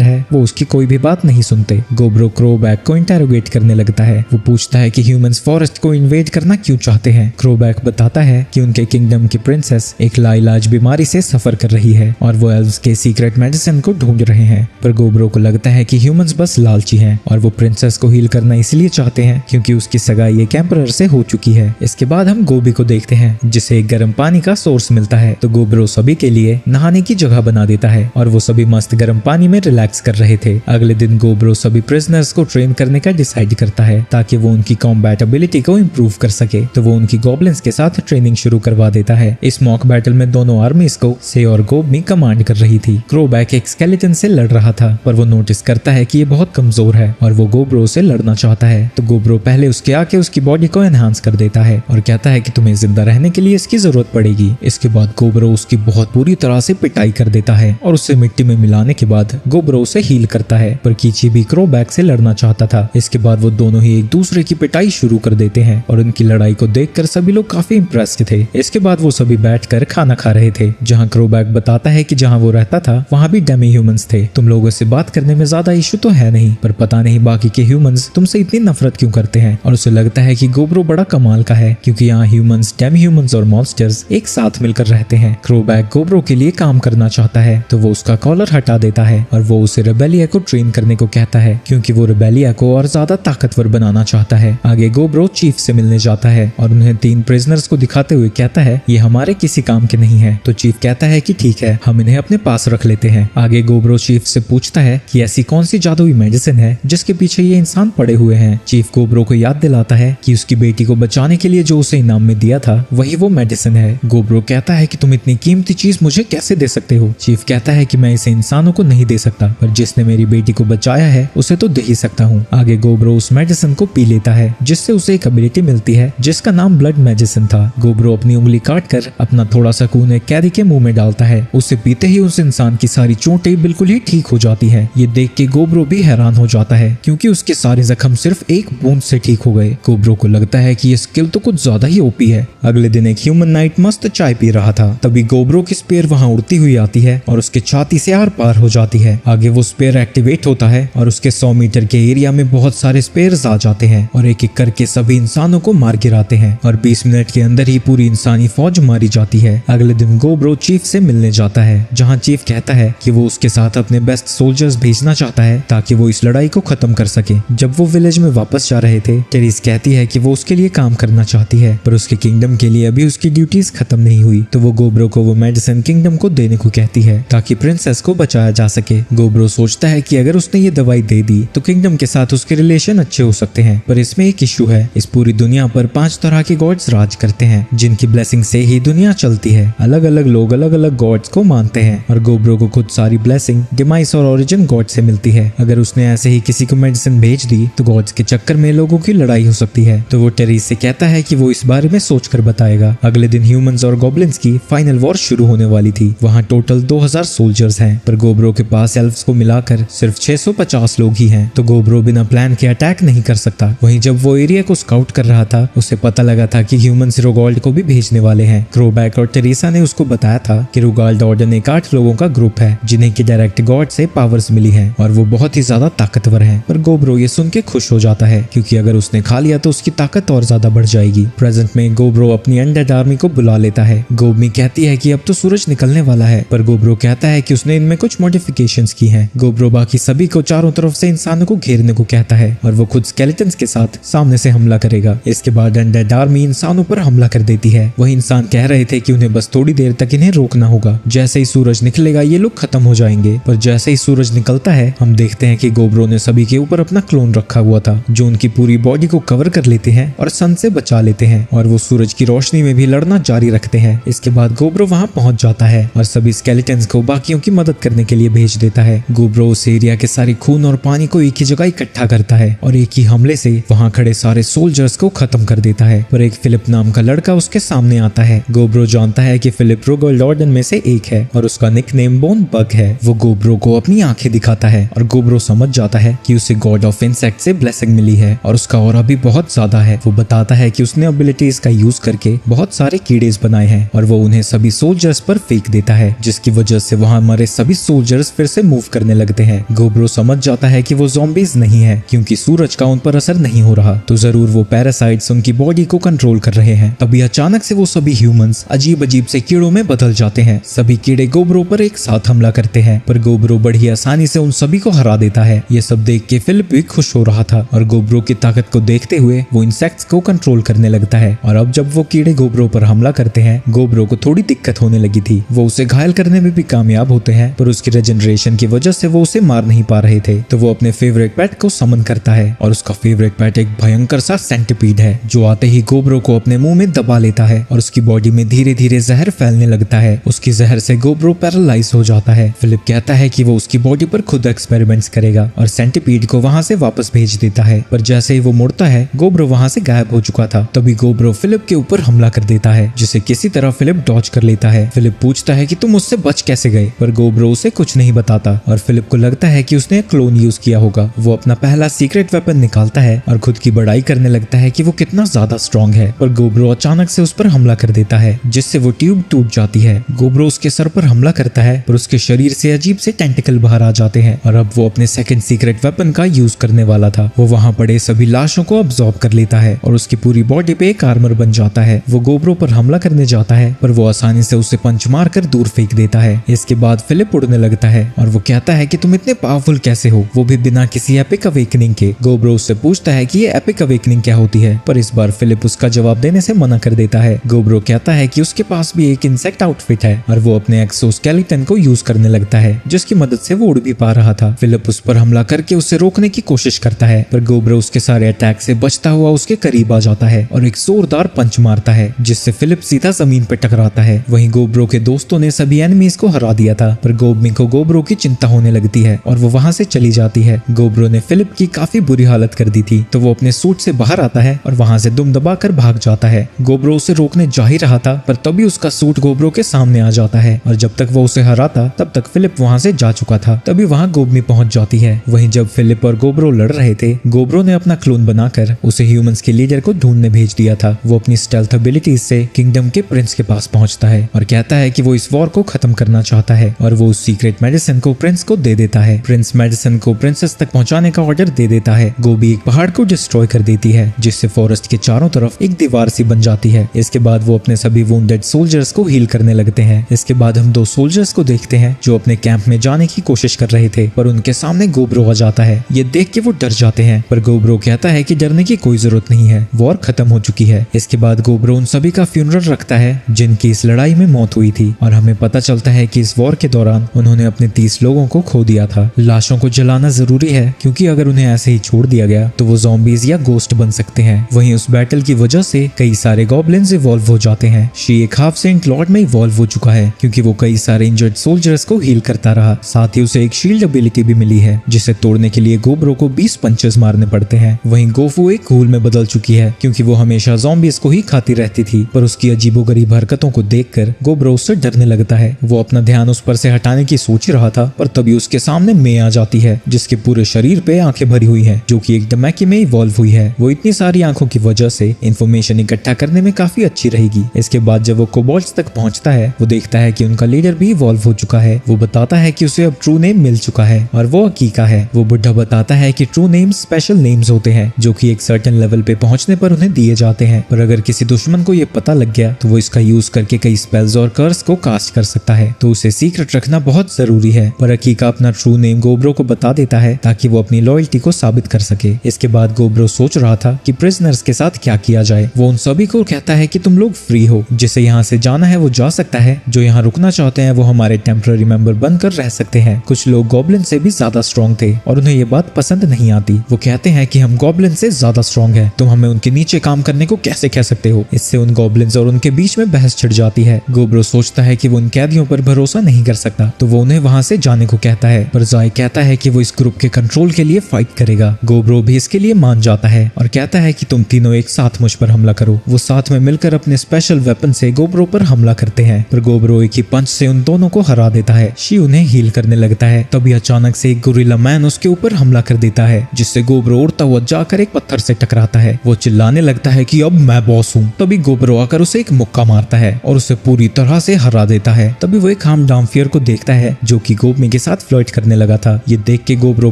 है वो उसकी कोई भी बात नहीं सुनते। गोब्रो क्रोबैक को इंटेरोगेट करने लगता है। वो पूछता है कि ह्यूमंस फॉरेस्ट को इन्वेड करना क्यों चाहते हैं। क्रोबैक बताता है कि उनके किंगडम की प्रिंसेस एक लाइलाज बीमारी से सफर कर रही है और वो एल्व्स के सीक्रेट मेडिसिन को ढूंढ रहे हैं, पर गोब्रो को लगता है कि ह्यूमंस बस लालची हैं और वो प्रिंसेस को हील करना इसलिए चाहते हैं क्योंकि उसकी सगाई एक एम्परर से हो चुकी है। इसके बाद हम गोबी को देखते हैं जिसे एक गर्म पानी का सोर्स मिलता है तो गोब्रो सभी के लिए नहाने की जगह बना देता है और वो सभी मस्त गर्म पानी में रिलैक्स कर रहे थे। अगले दिन गोब्रो सभी प्रिजनर्स को ट्रेन करने का डिसाइड करता है ताकि वो उनकी कॉम्बैट एबिलिटी को इम्प्रूव कर सके, तो वो उनकी गॉब्लिन्स के साथ ट्रेनिंग शुरू करवा देता है। इस मॉक बैटल में दोनों आर्मीज को से और गोबमी कमांड कर रही थी। क्रोबैक एक स्केलेटन से लड़ रहा था पर वो नोटिस करता है कि ये बहुत कमजोर है और वो गोब्रो से लड़ना चाहता है, तो गोब्रो पहले उसके आके उसकी बॉडी को एनहांस कर देता है और कहता है कि तुम्हें जिंदा रहने के लिए इसकी जरूरत पड़ेगी। इसके बाद गोब्रो उसकी बहुत बुरी तरह से पिटाई कर देता है और उससे मिट्टी में मिलाने के बाद गोब्रो उसे हील करता है, पर कीची भी क्रोबैक से लड़ना चाहता था। इसके बाद वो दोनों ही एक दूसरे की पिटाई शुरू कर देते हैं और उनकी लड़ाई को देखकर सभी लोग काफी इंप्रेस्ड थे। इसके बाद वो सभी बैठकर खाना खा रहे थे जहाँ क्रोबैक बताता है कि जहाँ वो रहता था वहाँ भी डेमी ह्यूमंस थे। तुम लोगों से बात करने में ज्यादा इशू तो है नहीं, पर पता नहीं बाकी के ह्यूमंस तुमसे इतनी नफरत क्यों करते हैं। और उसे लगता है कि गोब्रो बड़ा कमाल का है क्योंकि यहाँ ह्यूमंस, डेमी ह्यूमंस और मॉन्स्टर्स एक साथ मिलकर रहते हैं। क्रोबैक गोब्रो के लिए काम करना चाहता है तो वो उसका कॉलर हटा देता है और वो उसे रेबेलिया को ट्रेन करने को कहता है क्योंकि वो रेबेलिया को और ज्यादा ताकतवर बनाना चाहता है। आगे गोब्रो चीफ से मिलने जाता है और उन्हें 3 प्रिजनर्स को दिखाते हुए कहता है ये हमारे किसी काम के नहीं है, तो चीफ कहता है कि ठीक है हम इन्हें अपने पास रख लेते हैं। आगे गोब्रो चीफ से पूछता है कि ऐसी कौन सी जादुई मेडिसिन है जिसके पीछे ये इंसान पड़े हुए हैं। चीफ गोब्रो को याद दिलाता है कि उसकी बेटी को बचाने के लिए जो उसे इनाम में दिया था वही वो मेडिसिन है। गोब्रो कहता है कि तुम इतनी कीमती चीज मुझे कैसे दे सकते हो। चीफ कहता है कि मैं इसे इंसानों को नहीं दे सकता, पर जिसने मेरी बेटी को बचाया है उसे तो दे ही सकता हूँ। आगे गोब्रो उस मेडिसिन को पी लेता है जिससे उसे एक एबिलिटी मिलती है जिसका नाम ब्लड मेडिसिन था। गोब्रो अपनी उंगली काट कर अपना थोड़ा सा खून एक कैदी के मुंह में डालता है। उसे पीते ही उस इंसान की सारी चोटें बिल्कुल ही ठीक हो जाती है। ये देख के गोब्रो भी हैरान हो जाता है क्योंकि उसके सारे जख्म सिर्फ एक बूंद से ठीक हो गए। गोब्रो को लगता है कि ये स्किल तो कुछ ज्यादा ही ओपी है। अगले दिन एक ह्यूमन नाइट मस्त चाय पी रहा था, तभी गोब्रो की स्पेयर वहाँ उड़ती हुई आती है और उसके छाती से आर पार हो जाती है। आगे वो स्पेयर एक्टिवेट होता है और उसके 100 मीटर के एरिया में बहुत सारे स्पेयर्स आ जाते हैं और एक एक करके सभी इंसानों को मार गिराते हैं और 20 मिनट के अंदर ही पूरी इंसानी फौज मारी जाती है। अगले दिन गोब्रो चीफ से मिलने जाता है जहाँ चीफ कहता है कि वो उसके साथ अपने बेस्ट सोल्जर्स भेजना चाहता है ताकि वो इस लड़ाई को खत्म कर सके। जब वो विलेज में वापस जा रहे थे टेरिस कहती है कि वो उसके लिए काम करना चाहती है, पर उसके किंगडम के लिए अभी उसकी ड्यूटीज खत्म नहीं हुई, तो वो गोब्रो को वो मेडिसिन किंगडम को देने को कहती है ताकि प्रिंसेस को बचाया जा सके। गोब्रो सोचता है कि अगर उसने ये दवाई दे दी तो किंगडम के साथ उसके रिलेशन अच्छे हो सकते हैं, पर इसमें एक इशू है। इस पूरी दुनिया पर 5 तरह के गॉड्स राज करते हैं जिनकी ब्लेसिंग से ही दुनिया चलती है। अलग अलग लोग अलग अलग गॉड्स को मानते हैं और गोब्रो को खुद सारी ब्लेसिंग डिमाइस और ओरिजिन गॉड से मिलती है। अगर उसने ऐसे ही किसी को मेडिसिन भेज दी तो गॉड्स के चक्कर में लोगों की लड़ाई हो सकती है, तो वो टेरिस से कहता है कि वो इस बारे में सोचकर बताएगा। अगले दिन ह्यूमंस और गॉब्लिन्स की फाइनल वॉर शुरू होने वाली थी। वहाँ टोटल 2000 सोल्जर्स हैं, पर गोब्रो के पास एल्व्स को मिलाकर सिर्फ 650 लोग ही हैं, तो गोब्रो बिना प्लान के अटैक नहीं कर सकता। वहीं जब वो एरिया को स्काउट कर रहा था उसे पता लगा था कि ह्यूमंस रोगाल्ड को भी भेजने वाले हैं। क्रोबैक और टेरिसा ने उसको बताया था कि रोगाल्ड ऑर्डन एक 8 लोगों का ग्रुप है जिन्हें की डायरेक्ट गॉड से पावर्स मिली है और वो बहुत ही ज्यादा ताकतवर है। पर गोब्रो ये सुन के खुश हो जाता है क्योंकि अगर उसने खा लिया तो उसकी ताकत और ज्यादा बढ़ जाएगी। प्रेजेंट में गोब्रो अपनी अनडेड आर्मी को बुला लेता है। गोबमी कहती है कि अब तो सूरज निकलने वाला है, पर गोब्रो कहता है कि उसने इनमें कुछ मॉडिफिकेशंस की हैं। गोब्रो बाकी सभी को चारों तरफ से इंसानों को घेरने को कहता है और वो खुद स्केलेटन्स के साथ सामने से हमला करेगा। इसके बाद अनडेड आर्मी इंसानों पर हमला कर देती है। वही इंसान कह रहे थे कि उन्हें बस थोड़ी देर तक इन्हें रोकना होगा, जैसे ही सूरज निकलेगा ये लोग खत्म हो जाएंगे। पर जैसे ही सूरज निकलता है हम देखते हैं कि गोब्रो ने सभी के ऊपर अपना क्लोन रखा हुआ था जो उनकी पूरी बॉडी को कवर कर लेते हैं और सन से बचा लेते हैं और वो सूरज की रोशनी में भी लड़ना जारी रखते हैं। इसके बाद गोब्रो वहां पहुंच जाता है और सभी स्केलेटन स्केलेटन्स को बाकियों की मदद करने के लिए भेज देता है। गोब्रो उस एरिया के सारे खून और पानी को एक ही जगह इकट्ठा करता है और एक ही हमले से वहाँ खड़े सारे सोल्जर्स को खत्म कर देता है। पर एक फिलिप नाम का लड़का उसके सामने आता है। गोब्रो जानता है कि फिलिप रोगल लॉर्डन में से एक है और उसका निकनेम बोन बग है। वो गोब्रो को अपनी आंखें दिखाता है और गोब्रो समझ जाता है कि उसे गॉड ऑफ इंसेक्ट से ब्लेसिंग मिली है और उसका ऑरा भी बहुत ज्यादा है। वो बताता है कि उसने एबिलिटीज का यूज करके बहुत सारे कीड़ेस बनाए हैं और वो उन्हें सभी सोल्जर्स पर फेंक देता है, जिसकी वजह से वहाँ मरे सभी सोल्जर्स फिर से मूव करने लगते हैं। गोब्रो समझ जाता है कि वो ज़ॉम्बीज नहीं है क्योंकि सूरज का उन पर असर नहीं हो रहा, तो जरूर वो पैरासाइट्स उनकी बॉडी को कंट्रोल कर रहे हैं। तभी अचानक से वो सभी ह्यूमंस अजीब अजीब से कीड़ों में बदल जाते हैं। सभी कीड़े गोब्रो पर एक साथ हमला करते हैं पर गोब्रो बड़ी आसानी से उन सभी को हरा देता है। ये सब देख के फिलिप भी खुश हो रहा था और गोब्रो की ताकत को देखते हुए वो इंसेक्ट्स को कंट्रोल करने लगता है। और अब जब वो कीड़े गोब्रो पर हमला करते हैं, गोब्रो को थोड़ी दिक्कत होने लगी थी। वो उसे घायल करने में भी कामयाब होते हैं पर उसकी रेजनरेशन की वजह से वो उसे मार नहीं पा रहे थे। तो वो अपने फेवरेट पेट को समन करता है और उसका फेवरेट पेट एक भयंकर सा सेंटिपीड है जो आते ही गोब्रो को अपने मुंह में दबा लेता है और उसकी बॉडी में धीरे धीरे जहर फैलने लगता है। उसकी जहर से गोब्रो पैरालाइज हो जाता है। फिलिप कहता है कि वो उसकी बॉडी पर खुद एक्सपेरिमेंट्स करेगा और सेंटिपीड को वहां से वापस भेज देता है। पर जैसे ही वो मुड़ता है, गोब्रो वहां से गायब हो चुका था। तभी गोब्रो फिलिप के ऊपर हमला कर देता है जिसे किसी तरह फिलिप डॉज कर लेता है। फिलिप पूछता है कि तुम उससे बच कैसे गए, पर गोब्रो उसे कुछ नहीं बताता और फिलिप को लगता है कि उसने क्लोन यूज किया होगा। वो अपना पहला सीक्रेट वेपन निकालता है और खुद की बड़ाई करने लगता है कि वो कितना ज्यादा स्ट्रॉन्ग है। पर गोब्रो अचानक से उस पर हमला कर देता है जिससे वो ट्यूब टूट जाती है। गोब्रो उसके सर पर हमला करता है पर उसके शरीर से अजीब से टेंटिकल बाहर आ जाते हैं और अब वो अपने सेकंड सीक्रेट वेपन का यूज करने वाला था। वो वहां पड़े सभी लाशों को अब्सॉर्ब कर लेता है और उसकी पूरी बॉडी पे एक आर्मर बन जाता है। वो गोब्रो पर हमला करने जाता है पर वो आसानी से उसे पंच मार कर दूर फेंक देता है। इसके बाद फिलिप उड़ने लगता है और वो कहता है कि तुम इतने पावरफुल कैसे हो, वो भी बिना किसी एपिक अवेकनिंग के। गोब्रो उससे पूछता है कि ये एपिक अवेकनिंग क्या होती है, पर इस बार फिलिप उसका जवाब देने से मना कर देता है। गोब्रो कहता है कि उसके पास भी एक इंसेक्ट आउटफिट है और वो अपने एक्सोस्केलेटन को यूज करने लगता है जिसकी मदद से वो उड़ भी पा रहा था। फिलिप उस पर हमला करके उसे रोकने की कोशिश करता है पर गोब्रो उसके सारे अटैक से बचता हुआ उसके करीब आ जाता है और एक जोरदार पंच मारता है जिससे फिलिप सीधा जमीन पर टकराता है। वहीं गोब्रो के दोस्तों ने सभी एनिमीज को हरा दिया था पर गोब्मी को गोब्रो की चिंता होने लगती है और वो वहां से चली जाती है। गोब्रो ने फिलिप की काफी बुरी हालत कर दी थी तो वो अपने सूट से बाहर आता है और वहां से दुम दबाकर भाग जाता है। गोब्रो उसे रोकने जा ही रहा था पर तभी उसका सूट गोब्रो के सामने आ जाता है और जब तक वो उसे हराता तब तक फिलिप वहां से जा चुका था। तभी वहां गोब्मी पहुंच जाती है। वहीं जब फिलिप और गोब्रो लड़ रहे थे, गोब्रो ने अपना क्लोन बनाकर उसे ह्यूमंस के लीडर को ढूंढने भेज दिया था। वो अपनी स्टेल्थ एबिलिटीज से किंगडम के प्रिंस के पास पहुंचता है और कहता है कि वो इस वॉर को खत्म करना चाहता है और वो उस सीक्रेट मेडिसिन को प्रिंस को दे देता है। प्रिंस मेडिसिन को प्रिंसेस तक पहुंचाने का ऑर्डर दे देता है। गोबी एक पहाड़ को डिस्ट्रॉय कर देती है जिससे फॉरेस्ट के चारों तरफ एक दीवार सी बन जाती है। इसके बाद वो अपने सभी वुंडेड सोल्जर्स को हील करने लगते हैं। इसके बाद हम दो सोल्जर्स को देखते हैं जो अपने कैंप में जाने की कोशिश कर रहे थे पर उनके सामने गोब्रो आ जाता है। ये देख के वो डर जाते हैं पर गोब्रो कहता है कि डरने की कोई जरूरत नहीं है, वॉर खत्म हो चुकी है। इसके बाद गोब्रो उन सभी का फ्यूनरल रखता है जिनकी इस लड़ाई में मौत हुई थी और हमें पता चलता है कि इस वॉर के दौरान उन्होंने अपने 30 लोगों को खो दिया था। लाशों को जलाना जरूरी है क्योंकि अगर उन्हें ऐसे ही छोड़ दिया गया तो वो ज़ॉम्बीज या गोस्ट बन सकते हैं। वहीं उस बैटल की वजह से कई सारे गॉब्लिन्स इवॉल्व हो जाते हैं। शी एक हाफ सेंट लॉर्ड में इवॉल्व हो चुका है क्योंकि वो कई सारे इंजर्ड सोल्जर्स को हील करता रहा। साथ ही उसे एक शील्ड एबिलिटी भी मिली है जिसे तोड़ने के लिए गोब्रो को 20 पंचेस मारने पड़ते हैं। वहीं गोफू एक घूल में बदल चुकी है क्योंकि वो हमेशा ज़ॉम्बीज को ही खाती रहती थी पर उसकी अजीबोगरीब हरकतों को देखकर गोब्रो उससे डरने लगता है। वो अपना ध्यान उस पर से हटाने की सोच रहा था पर तभी उसके सामने मे आ जाती है जिसके पूरे शरीर पे आंखें भरी हुई है जो कि एक डमैकी में इवॉल्व हुई है। वो इतनी सारी आंखों की वजह से इंफॉर्मेशन इकट्ठा करने में काफी अच्छी रहेगी। इसके बाद जब वो कोबॉल्ट्स तक पहुंचता है वो देखता है कि उनका लीडर भी इवॉल्व हो चुका है। वो बताता है कि उसे अब ट्रू नेम मिल चुका है और वो अकीका है। वो बुढ़ा बताता है कि ट्रू नेम्स स्पेशल नेम्स होते हैं जो कि एक सर्टेन लेवल पे पहुंचने पर उन्हें दिए जाते हैं पर अगर किसी दुश्मन को ये पता लग गया तो वो इसका यूज करके कई स्पेल्स और कर्स को कास्ट कर सकता है, तो उसे सीक्रेट रखना बहुत जरूरी है। पर अकीका अपना ट्रू नेम गोब्रो को बता देता है ताकि वो अपनी लॉयल्टी को साबित कर सके। इसके बाद गोब्रो सोच रहा था कि प्रिजनर्स के साथ क्या किया जाए। वो उन सभी को कहता है कि तुम लोग फ्री हो, जिसे यहाँ से जाना है वो जा सकता है, जो यहाँ रुकना चाहते हैं वो हमारे टेम्पररी मेंबर बनकर रह सकते हैं। कुछ लोग गॉब्लिन से भी ज्यादा स्ट्रॉन्ग थे और उन्हें ये बात पसंद नहीं आती। वो कहते हैं कि हम गॉब्लिन से ज्यादा स्ट्रॉन्ग है, तुम हमें उनके नीचे काम करने को कैसे कह सकते हो। इससे उन गॉब्लिन्स और उनके बीच में बहस छिड़ जाती है। गोब्रो सोचता है कि वो उन कैदियों ऊपर भरोसा नहीं कर सकता, तो वो उन्हें वहाँ से जाने को कहता है। पर ज़ाय कहता है कि वो इस ग्रुप के कंट्रोल के लिए फाइट करेगा। गोब्रो भी इसके लिए मान जाता है और कहता है कि तुम तीनों एक साथ मुझ पर हमला करो। वो साथ में मिलकर अपने स्पेशल वेपन से गोब्रो पर हमला करते हैं, पर गोब्रो एक ही पंच से उन दोनों को हरा देता है। शी उन्हें हील करने लगता है। तभी अचानक से एक गोरिल्ला मैन उसके ऊपर हमला कर देता है, जिससे गोब्रो उड़ता हुआ जाकर एक पत्थर से टकराता है। वो चिल्लाने लगता है कि अब मैं बॉस हूँ। तभी गोब्रो आकर उसे एक मुक्का मारता है और उसे पूरी तरह से हरा देता है। तभी वो एक हाम डाम्फियर को देखता है जो कि गोबमी के साथ फ्लर्ट करने लगा था। ये देख के गोब्रो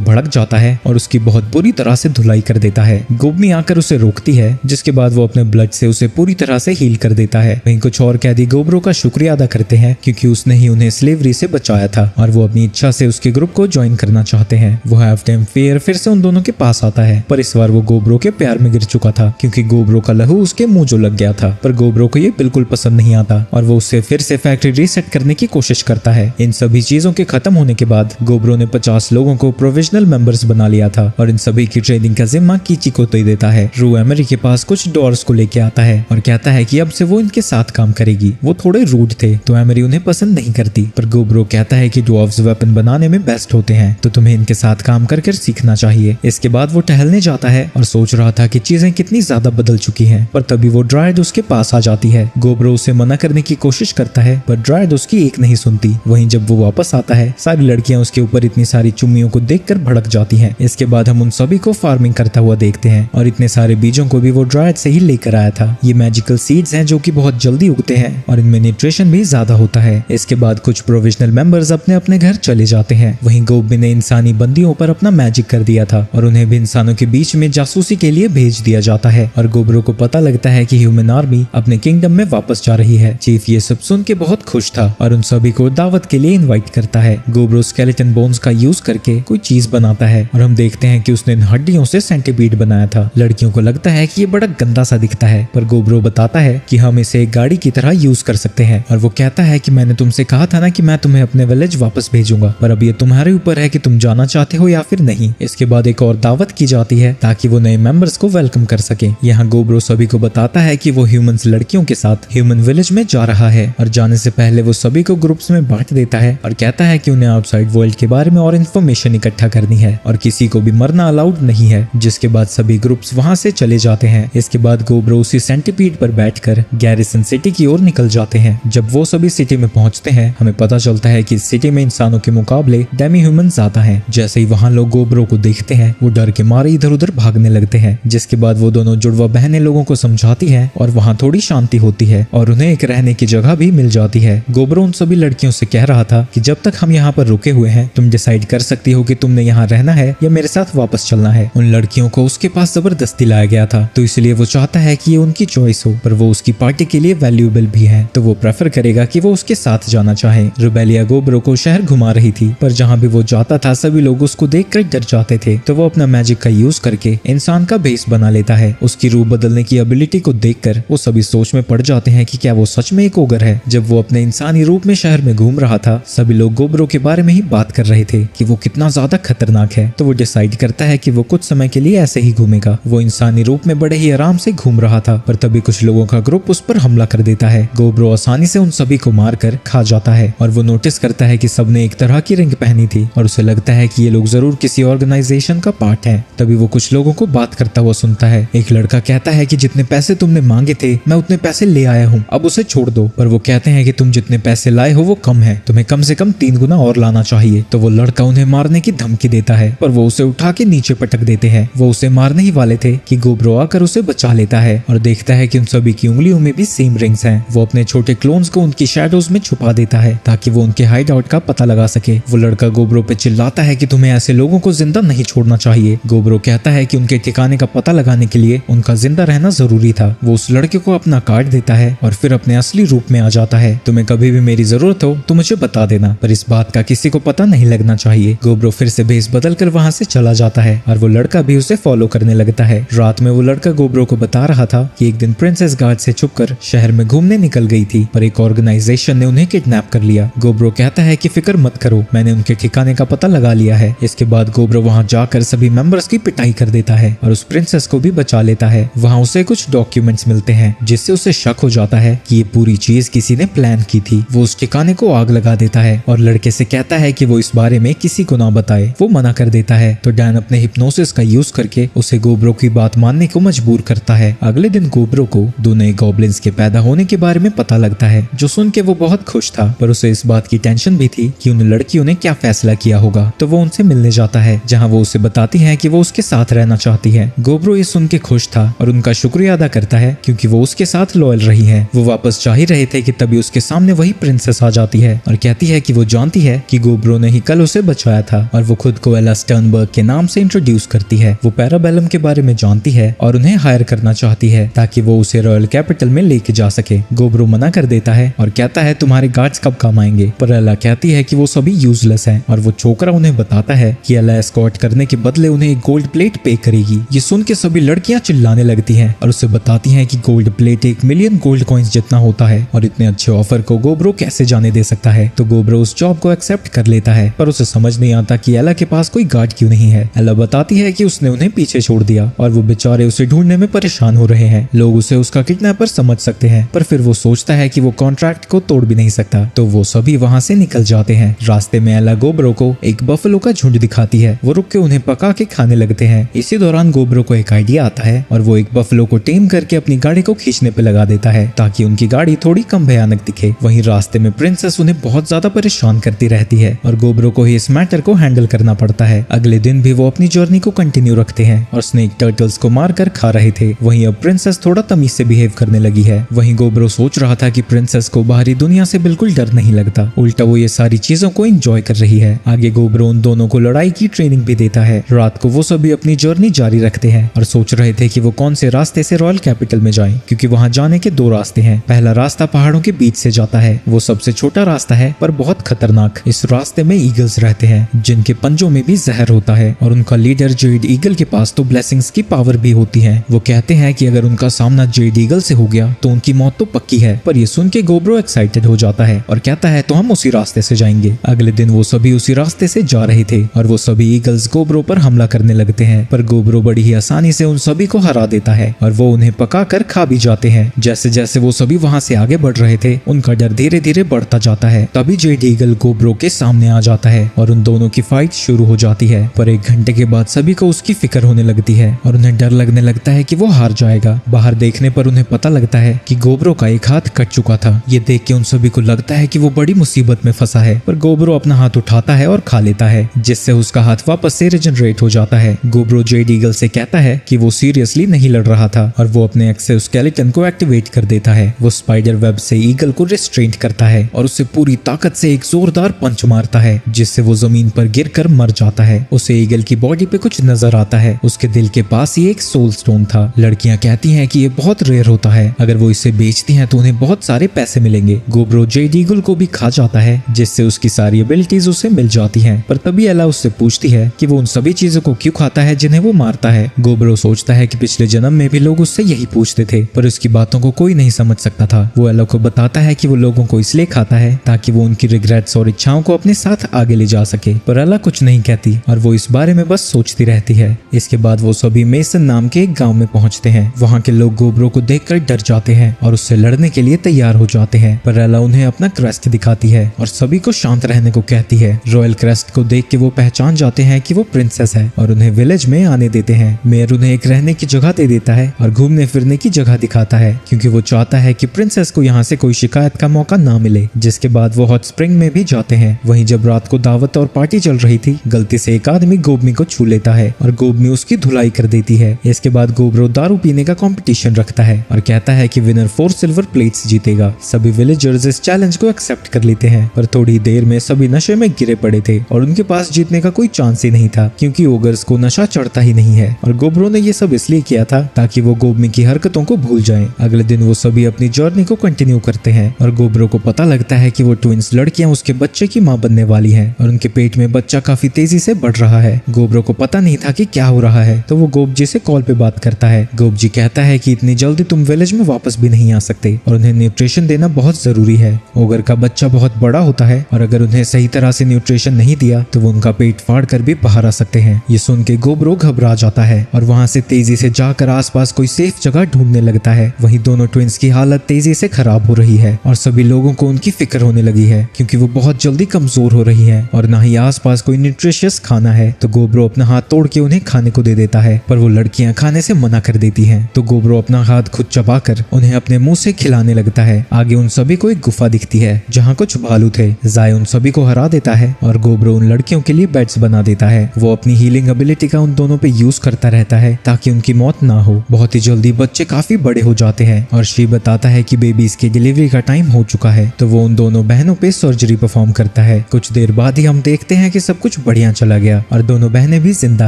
भड़क जाता है और उसकी बहुत बुरी तरह से धुलाई कर देता है। गोबमी आकर उसे रोकती है, जिसके बाद वो अपने ब्लड से उसे पूरी तरह से हील कर देता है। वहीं कुछ और कैदी गोब्रो का शुक्रिया अदा करते हैं क्योंकि उसने ही उन्हें स्लेवरी से बचाया था और वो अपनी इच्छा से उसके ग्रुप को ज्वाइन करना चाहते हैं। वो हाफ टाइम फेयर फिर से उन दोनों के पास आता है, पर इस बार वो गोब्रो के प्यार में गिर चुका था क्योंकि गोब्रो का लहू उसके मुंह जो लग गया था। पर गोब्रो को ये बिल्कुल पसंद नहीं आता और वो उसे फिर से फैक्ट्री रीसेट करने की कोशिश करता है। इन सभी चीजों के खत्म होने के बाद गोब्रो ने 50 लोगों को प्रोविजनल मेंबर्स बना लिया था और इन सभी की ट्रेनिंग का जिम्मा कीची को दे देता है। रू एमरी के पास कुछ डॉर्स को लेके आता है और कहता है कि अब से वो इनके साथ काम करेगी। वो थोड़े रूड थे तो एमरी उन्हें पसंद नहीं करती, पर गोब्रो कहता है कि ड्वार्फ्स वेपन बनाने में बेस्ट होते हैं तो तुम्हें इनके साथ काम कर सीखना चाहिए। इसके बाद वो टहलने जाता है और सोच रहा था कि चीजें कितनी ज्यादा बदल चुकी हैं, पर तभी वो ड्रायड उसके पास आ जाती है। गोब्रो उसे मना करने की कोशिश करता है पर ड्रायड उसकी एक नहीं सुनती। वहीं जब वो वापस आता है सारी लड़कियां उसके ऊपर इतनी सारी चुम्मियों को देखकर भड़क जाती हैं। इसके बाद हम उन सभी को फार्मिंग करता हुआ देखते हैं और इतने सारे बीजों को भी वो ड्रायड से ही लेकर आया था। ये मैजिकल सीड्स हैं जो कि बहुत जल्दी उगते हैं और इनमें न्यूट्रिशन भी ज्यादा होता है। इसके बाद कुछ प्रोविजनल मेंबर्स अपने अपने घर चले जाते हैं। वहीं गोबमी ने इंसानी बंदियों पर अपना मैजिक कर दिया था और उन्हें भी इंसानों के बीच में जासूसी के लिए भेज दिया जाता है और गोब्रो को पता लगता है कि ह्यूमन आर्मी अपने किंगडम में वापस जा रही है। चीफ ये सब सुन के बहुत खुश था और उन सभी को दावत के लिए इनवाइट करता है। गोब्रो स्केलेटन बोन्स का यूज करके कोई चीज बनाता है और हम देखते हैं कि उसने इन हड्डियों से सेंटीपीड बनाया था। लड़कियों को लगता है कि ये बड़ा गंदा सा दिखता है, पर गोब्रो बताता है कि हम इसे एक गाड़ी की तरह यूज कर सकते हैं और वो कहता है कि मैंने तुमसे कहा था ना कि मैं तुम्हें अपने विलेज वापस भेजूंगा, पर अब ये तुम्हारे ऊपर है कि तुम जाना चाहते हो या फिर नहीं। इसके बाद एक और दावत की जाती है ताकि वो नए मेंबर्स को वेलकम कर सके। यहाँ गोब्रो सभी को बताता है कि वो ह्यूमंस लड़कियों के साथ ह्यूमन विलेज में जा रहा है और जाने से पहले वो सभी को ग्रुप्स में बांट देता है और कहता है कि उन्हें आउटसाइड वर्ल्ड के बारे में और इन्फॉर्मेशन इकट्ठा करनी है और किसी को भी मरना अलाउड नहीं है। जिसके बाद सभी ग्रुप्स वहाँ से चले जाते हैं। इसके बाद गोब्रो उसी सेंटीपीड पर बैठकर गैरिसन सिटी की ओर निकल जाते हैं। जब वो सभी सिटी में पहुंचते हैं हमें पता चलता है कि सिटी में इंसानों के मुकाबले डेमी ह्यूमन ज्यादा हैं। जैसे ही वहाँ लोग गोब्रो को देखते हैं वो डर के मारे इधर उधर भागने लगते हैं। जिसके बाद वो दोनों जुड़वा बहनें लोगों को समझाती है और वहाँ थोड़ी शांति होती है और उन्हें एक रहने की जगह भी मिल जाती है। गोब्रो उन सभी लड़कियों से कह रहा था कि जब तक हम यहाँ पर रुके हुए हैं तुम डिसाइड कर सकती हो कि तुमने यहाँ रहना है या मेरे साथ वापस चलना है। उन लड़कियों को उसके पास जबरदस्ती लाया गया था तो इसलिए वो चाहता है कि ये उनकी चॉइस हो, पर वो उसकी पार्टी के लिए वैल्यूएबल भी है तो वो प्रेफर करेगा कि वो उसके साथ जाना चाहे। रुबेलिया गोब्रो को शहर घुमा रही थी, पर जहाँ भी वो जाता था सभी लोग उसको देखकर डर जाते थे तो वो अपना मैजिक का यूज करके इंसान का भेस बना लेता है। उसकी रूह बदलने की एबिलिटी को देखकर वो सभी सोच में पड़ जाते हैं कि क्या वो सच में एक ओगर है। जब वो अपने इंसानी रूप में शहर में घूम रहा था सभी लोग गोब्रो के बारे में ही बात कर रहे थे कि वो कितना ज्यादा खतरनाक है, तो वो डिसाइड करता है कि वो कुछ समय के लिए ऐसे ही घूमेगा। वो इंसानी रूप में बड़े ही आराम से घूम रहा था, पर तभी कुछ लोगों का ग्रुप उस पर हमला कर देता है। गोब्रो आसानी से उन सभी को मारकर खा जाता है और वो नोटिस करता है कि सबने एक तरह की रिंग पहनी थी और उसे लगता है कि ये लोग जरूर किसी ऑर्गेनाइजेशन का पार्ट है। तभी वो कुछ लोगों को बात करता हुआ सुनता है। एक लड़का कहता है कि जितने पैसे तुमने मांगे थे मैं उतने पैसे ले आया हूँ, अब उसे छोड़ दो। पर वो कहते हैं कि तुम जितने पैसे लाए हो वो कम है, तुम्हें कम से कम 3 गुना और लाना चाहिए। तो वो लड़का उन्हें मारने की धमकी देता है, पर वो उसे उठा के नीचे पटक देते हैं। वो उसे मारने ही वाले थे कि गोब्रो आकर उसे बचा लेता है और देखता है कि उन सभी की उंगलियों में भी सेम रिंग्स हैं। वो अपने छोटे क्लोन्स को उनकी शैडोज में छुपा देता है ताकि वो उनके हाइड आउट का पता लगा सके। वो लड़का गोब्रो पे चिल्लाता है कि तुम्हें ऐसे लोगों को जिंदा नहीं छोड़ना चाहिए। गोब्रो कहता है कि उनके ठिकाने का पता लगाने के लिए उनका जिंदा रहना जरूरी था। वो उस लड़के को अपना कार्ड देता है और फिर अपने असली रूप में आ जाता है। तुम्हें कभी भी मेरी जरूरत हो तो मुझे बता देना, पर इस बात का किसी को पता नहीं लगना चाहिए। गोब्रो फिर से भेस बदल कर वहाँ से चला जाता है और वो लड़का भी उसे फॉलो करने लगता है। रात में वो लड़का गोब्रो को बता रहा था कि एक दिन प्रिंसेस गार्ड से छुपकर शहर में घूमने निकल गई थी, पर एक ऑर्गेनाइजेशन ने उन्हें किडनैप कर लिया। गोब्रो कहता है कि फिक्र मत करो, मैंने उनके ठिकाने का पता लगा लिया है। इसके बाद गोब्रो वहाँ जाकर सभी मेंबर्स की पिटाई कर देता है और उस प्रिंसेस को भी बचा लेता है। वहाँ उसे कुछ डॉक्यूमेंट्स मिलते हैं जिससे उसे शक हो जाता है कि ये पूरी चीज किसी ने प्लान की थी। वो उस ठिकाने को आग लगा देता है और लड़के से कहता है कि वो इस बारे में किसी को ना बताए। वो मना कर देता है तो डैन अपने हिप्नोसिस का यूज करके उसे गोब्रो की बात मानने को मजबूर करता है। अगले दिन गोब्रो को दो नए गॉब्लिन्स के पैदा होने के बारे में पता लगता है, जो सुन के वो बहुत खुश था, पर उसे इस बात की टेंशन भी थी कि उन लड़कियों ने क्या फैसला किया होगा। तो वो उनसे मिलने जाता है, जहाँ वो उसे बताती है कि वो उसके साथ रहना चाहती है। गोब्रो ये सुन के खुश था और उनका शुक्रिया अदा करता है क्योंकि वो उसके साथ लॉयल रही है। वो वापस जा ही रहे थे कि तभी उसके सामने वही प्रिंसेस आ जाती है और कहती है कि वो जानती है कि गोब्रो ने ही कल उसे बचाया था और वो खुद को एला स्टर्नबर्ग के नाम से इंट्रोड्यूस करती है। वो पैराबेलम के बारे में जानती है और उन्हें हायर करना चाहती है ताकि वो उसे रॉयल कैपिटल में लेके जा सके। गोब्रो मना कर देता है और कहता है तुम्हारे गार्ड्स कब काम आएंगे, पर एला कहती है कि वो सभी यूजलेस हैं और वो छोकरा उन्हें बताता है कि एला एस्कॉर्ट करने के बदले उन्हें एक गोल्ड प्लेट पे करेगी। ये सुन के सभी लड़कियां चिल्लाने लगती हैं और उसे बताती हैं कि gold plate 1 million gold coins जितना होता है और इतने अच्छे ऑफर को गोब्रो कैसे जाने दे सकता है। तो गोब्रो उस जॉब को एक्सेप्ट कर लेता है, पर उसे समझ नहीं आता कि एला के पास कोई गार्ड क्यों नहीं है। एला बताती है कि उसने उन्हें पीछे छोड़ दिया और वो बेचारे उसे ढूंढने में परेशान हो रहे हैं। लोग उसे उसका किडनैपर समझ सकते हैं, पर फिर वो सोचता है कि वो कॉन्ट्रैक्ट को तोड़ भी नहीं सकता। तो वो सभी वहाँ से निकल जाते हैं। रास्ते में एला गोब्रो को एक बफलो का झुंड दिखाती है। वो रुक के उन्हें पका के खाने लगते हैं। इसी दौरान गोब्रो को एक आइडिया आता है और वो एक बफलो को टेम करके अपनी गाड़ी को खींचने पे लगा देता है ताकि उनकी गाड़ी थोड़ी कम भयानक दिखे। वहीं रास्ते में प्रिंसेस उन्हें बहुत ज्यादा परेशान करती रहती है और गोब्रो को ही इस मैटर को हैंडल करना पड़ता है। अगले दिन भी वो अपनी जर्नी को कंटिन्यू रखते हैं और स्नेक टर्टल्स को मारकर खा रहे थे। वहीं अब प्रिंसेस थोड़ा तमीज से बिहेव करने लगी है। वहीं गोब्रो सोच रहा था कि प्रिंसेस को बाहरी दुनिया से बिल्कुल डर नहीं लगता, उल्टा वो ये सारी चीजों को एंजॉय कर रही है। आगे गोब्रो उन दोनों को लड़ाई की ट्रेनिंग भी देता है। रात को वो सभी अपनी जर्नी जारी रखते हैं और सोच रहे थे कि वो कौन से रास्ते से रॉयल कैपिटल में जाएं, क्योंकि वहां जाने के 2 रास्ते हैं। पहला रास्ता पहाड़ों के बीच से जाता है, वो सबसे छोटा रास्ता है पर बहुत खतरनाक। इस रास्ते में ईगल्स रहते हैं जिनके पंजों में भी जहर होता है और उनका लीडर जेड ईगल के पास तो ब्लेसिंग्स की पावर भी होती है। वो कहते हैं कि अगर उनका सामना जेड ईगल से हो गया तो उनकी मौत तो पक्की है। पर ये सुन के गोब्रो एक्साइटेड हो जाता है और कहता है तो हम उसी रास्ते से जाएंगे। अगले दिन वो सभी उसी रास्ते से जा रहे थे और वो सभी ईगल्स गोब्रो पर हमला करने लगते हैं, पर गोब्रो बड़ी ही आसानी से उन सभी को हरा देता है और वो उन्हें पका कर खा भी जाते हैं। जैसे जैसे वो सभी वहाँ से आगे बढ़ रहे थे, उनका डर धीरे धीरे बढ़ता जाता है। तभी जेड ईगल गोब्रो के सामने आ जाता है और उन दोनों की फाइट शुरू हो जाती है। पर 1 घंटे के बाद सभी को उसकी फिक्र होने लगती है और उन्हें डर लगने लगता है कि वो हार जाएगा। बाहर देखने पर उन्हें पता लगता है कि गोब्रो का एक हाथ कट चुका था। ये देख के उन सभी को लगता है कि वो बड़ी मुसीबत में फंसा है, पर गोब्रो अपना हाथ उठाता है और खा लेता है, जिससे उसका हाथ वापस से रिजनरेट हो जाता है। गोब्रो जेड ईगल से कहता है कि वो सीरियसली नहीं लड़ रहा था और वो अपने एक्सोस्केलेटन को एक्टिवेट कर देता है। वो स्पाइडर वेब से ईगल को रिस्ट्रेंट करता है और उसे पूरी ताकत से एक जोरदार पंच मारता है, जिससे वो जमीन पर गिरकर मर जाता है। उसे ईगल की बॉडी पे कुछ नजर आता है। उसके दिल के पास ही एक सोल स्टोन था। लड़कियां कहती हैं कि ये बहुत रेयर होता है, अगर वो इसे बेचती हैं तो उन्हें बहुत सारे पैसे मिलेंगे। गोब्रो जेड ईगल को भी खा जाता है, जिससे उसकी सारी एबिलिटीज उसे मिल जाती हैं। पर तभी एला उससे पूछती है कि वो उन सभी चीजों को क्यों खाता है जिन्हें वो मारता है। गोब्रो सोचता है कि पिछले जन्म में भी लोग उससे यही पूछते थे, पर उसकी बातों को कोई नहीं समझ सकता था। वो एला को बताता है कि वो लोगों को इसलिए खाता है ताकि वो उनकी रिग्रेट्स और इच्छाओं को अपने साथ आगे ले जा सके। पर एला कुछ नहीं कहती और वो इस बारे में बस सोचती रहती है। इसके बाद वो सभी मेसन नाम के एक गाँव में पहुँचते हैं। वहाँ के लोग गोब्रो को देखकर डर जाते हैं और उससे लड़ने के लिए तैयार हो जाते हैं, पर एला उन्हें अपना क्रेस्ट दिखाती है और सभी को शांत रहने को कहती है। रॉयल क्रेस्ट को देख के वो पहचान जाते हैं कि वो प्रिंसेस है और उन्हें विलेज में आने देते हैं। मेयर उन्हें एक रहने की जगह दे देता है और घूमने फिरने की जगह दिखाता है, क्योंकि वो चाहता है कि प्रिंसेस को यहाँ से कोई शिकायत का मौका ना मिले। जिसके बाद वो हॉट स्प्रिंग में भी जाते हैं। वहीं जब रात को दावत और पार्टी चल रही थी, गलती से एक आदमी गोबमी को छू लेता है और गोबमी उसकी धुलाई कर देती है। इसके बाद गोब्रो दारू पीने का कंपटीशन रखता है और कहता है कि विनर 4 सिल्वर प्लेट्स जीतेगा। सभी विलेजर्स इस चैलेंज को एक्सेप्ट कर लेते हैं, पर थोड़ी देर में सभी नशे में गिरे पड़े थे और उनके पास जीतने का कोई चांस ही नहीं था, क्योंकि ओगर्स को नशा चढ़ता ही नहीं है। और गोब्रो ने ये सब इसलिए किया था ताकि वो गोबमी की हरकतों को भूल जाएं। अगले दिन वो सभी अपनी जर्नी को कंटिन्यू करते हैं और गोब्रो को पता लगता है कि वो ट्विंस लड़कियां उसके बच्चे की मां बनने वाली हैं और उनके पेट में बच्चा काफी तेजी से बढ़ रहा है। गोब्रो को पता नहीं था कि क्या हो रहा है, तो वो गोबजी से कॉल पे बात करता है। गोबजी कहता है कि इतनी जल्दी तुम विलेज में वापस भी नहीं आ सकते और उन्हें न्यूट्रिशन देना बहुत जरूरी है। ओगर का बच्चा बहुत बड़ा होता है और अगर उन्हें सही तरह से न्यूट्रिशन नहीं दिया तो वो उनका पेट फाड़ कर भी बाहर आ सकते हैं। ये सुन के गोब्रो घबरा जाता है और वहाँ से तेजी से जाकर आसपास कोई सेफ जगह ढूंढने लगता है। वहीं दोनों ट्विंस की हालत तेजी से खराब हो रही है और सभी लोगों को उनकी फिक्र होने लगी है क्योंकि वो बहुत जल्दी कमजोर हो रही है और ना ही आसपास कोई न्यूट्रिशियस खाना है। तो गोब्रो अपना हाथ तोड़ के उन्हें खाने को दे देता है, पर वो लड़कियां खाने से मना कर देती हैं। तो गोब्रो अपना हाथ खुद चबाकर उन्हें अपने मुंह से खिलाने लगता है। आगे उन सभी को एक गुफा दिखती है जहाँ कुछ भालू थे। जाय उन सभी को हरा देता है और गोब्रो उन लड़कियों के लिए बेड्स बना देता है। वो अपनी हीलिंग एबिलिटी का उन दोनों पे यूज करता रहता है ताकि उनकी मौत ना हो। बहुत ही जल्दी बच्चे काफी बड़े हो जाते हैं और श्री बताता है कि बेबीज की डिलीवरी का टाइम हो चुका है। तो वो उन दोनों बहनों पे सर्जरी परफॉर्म करता है। कुछ देर बाद ही हम देखते हैं कि सब कुछ बढ़िया चला गया और दोनों बहनें भी जिंदा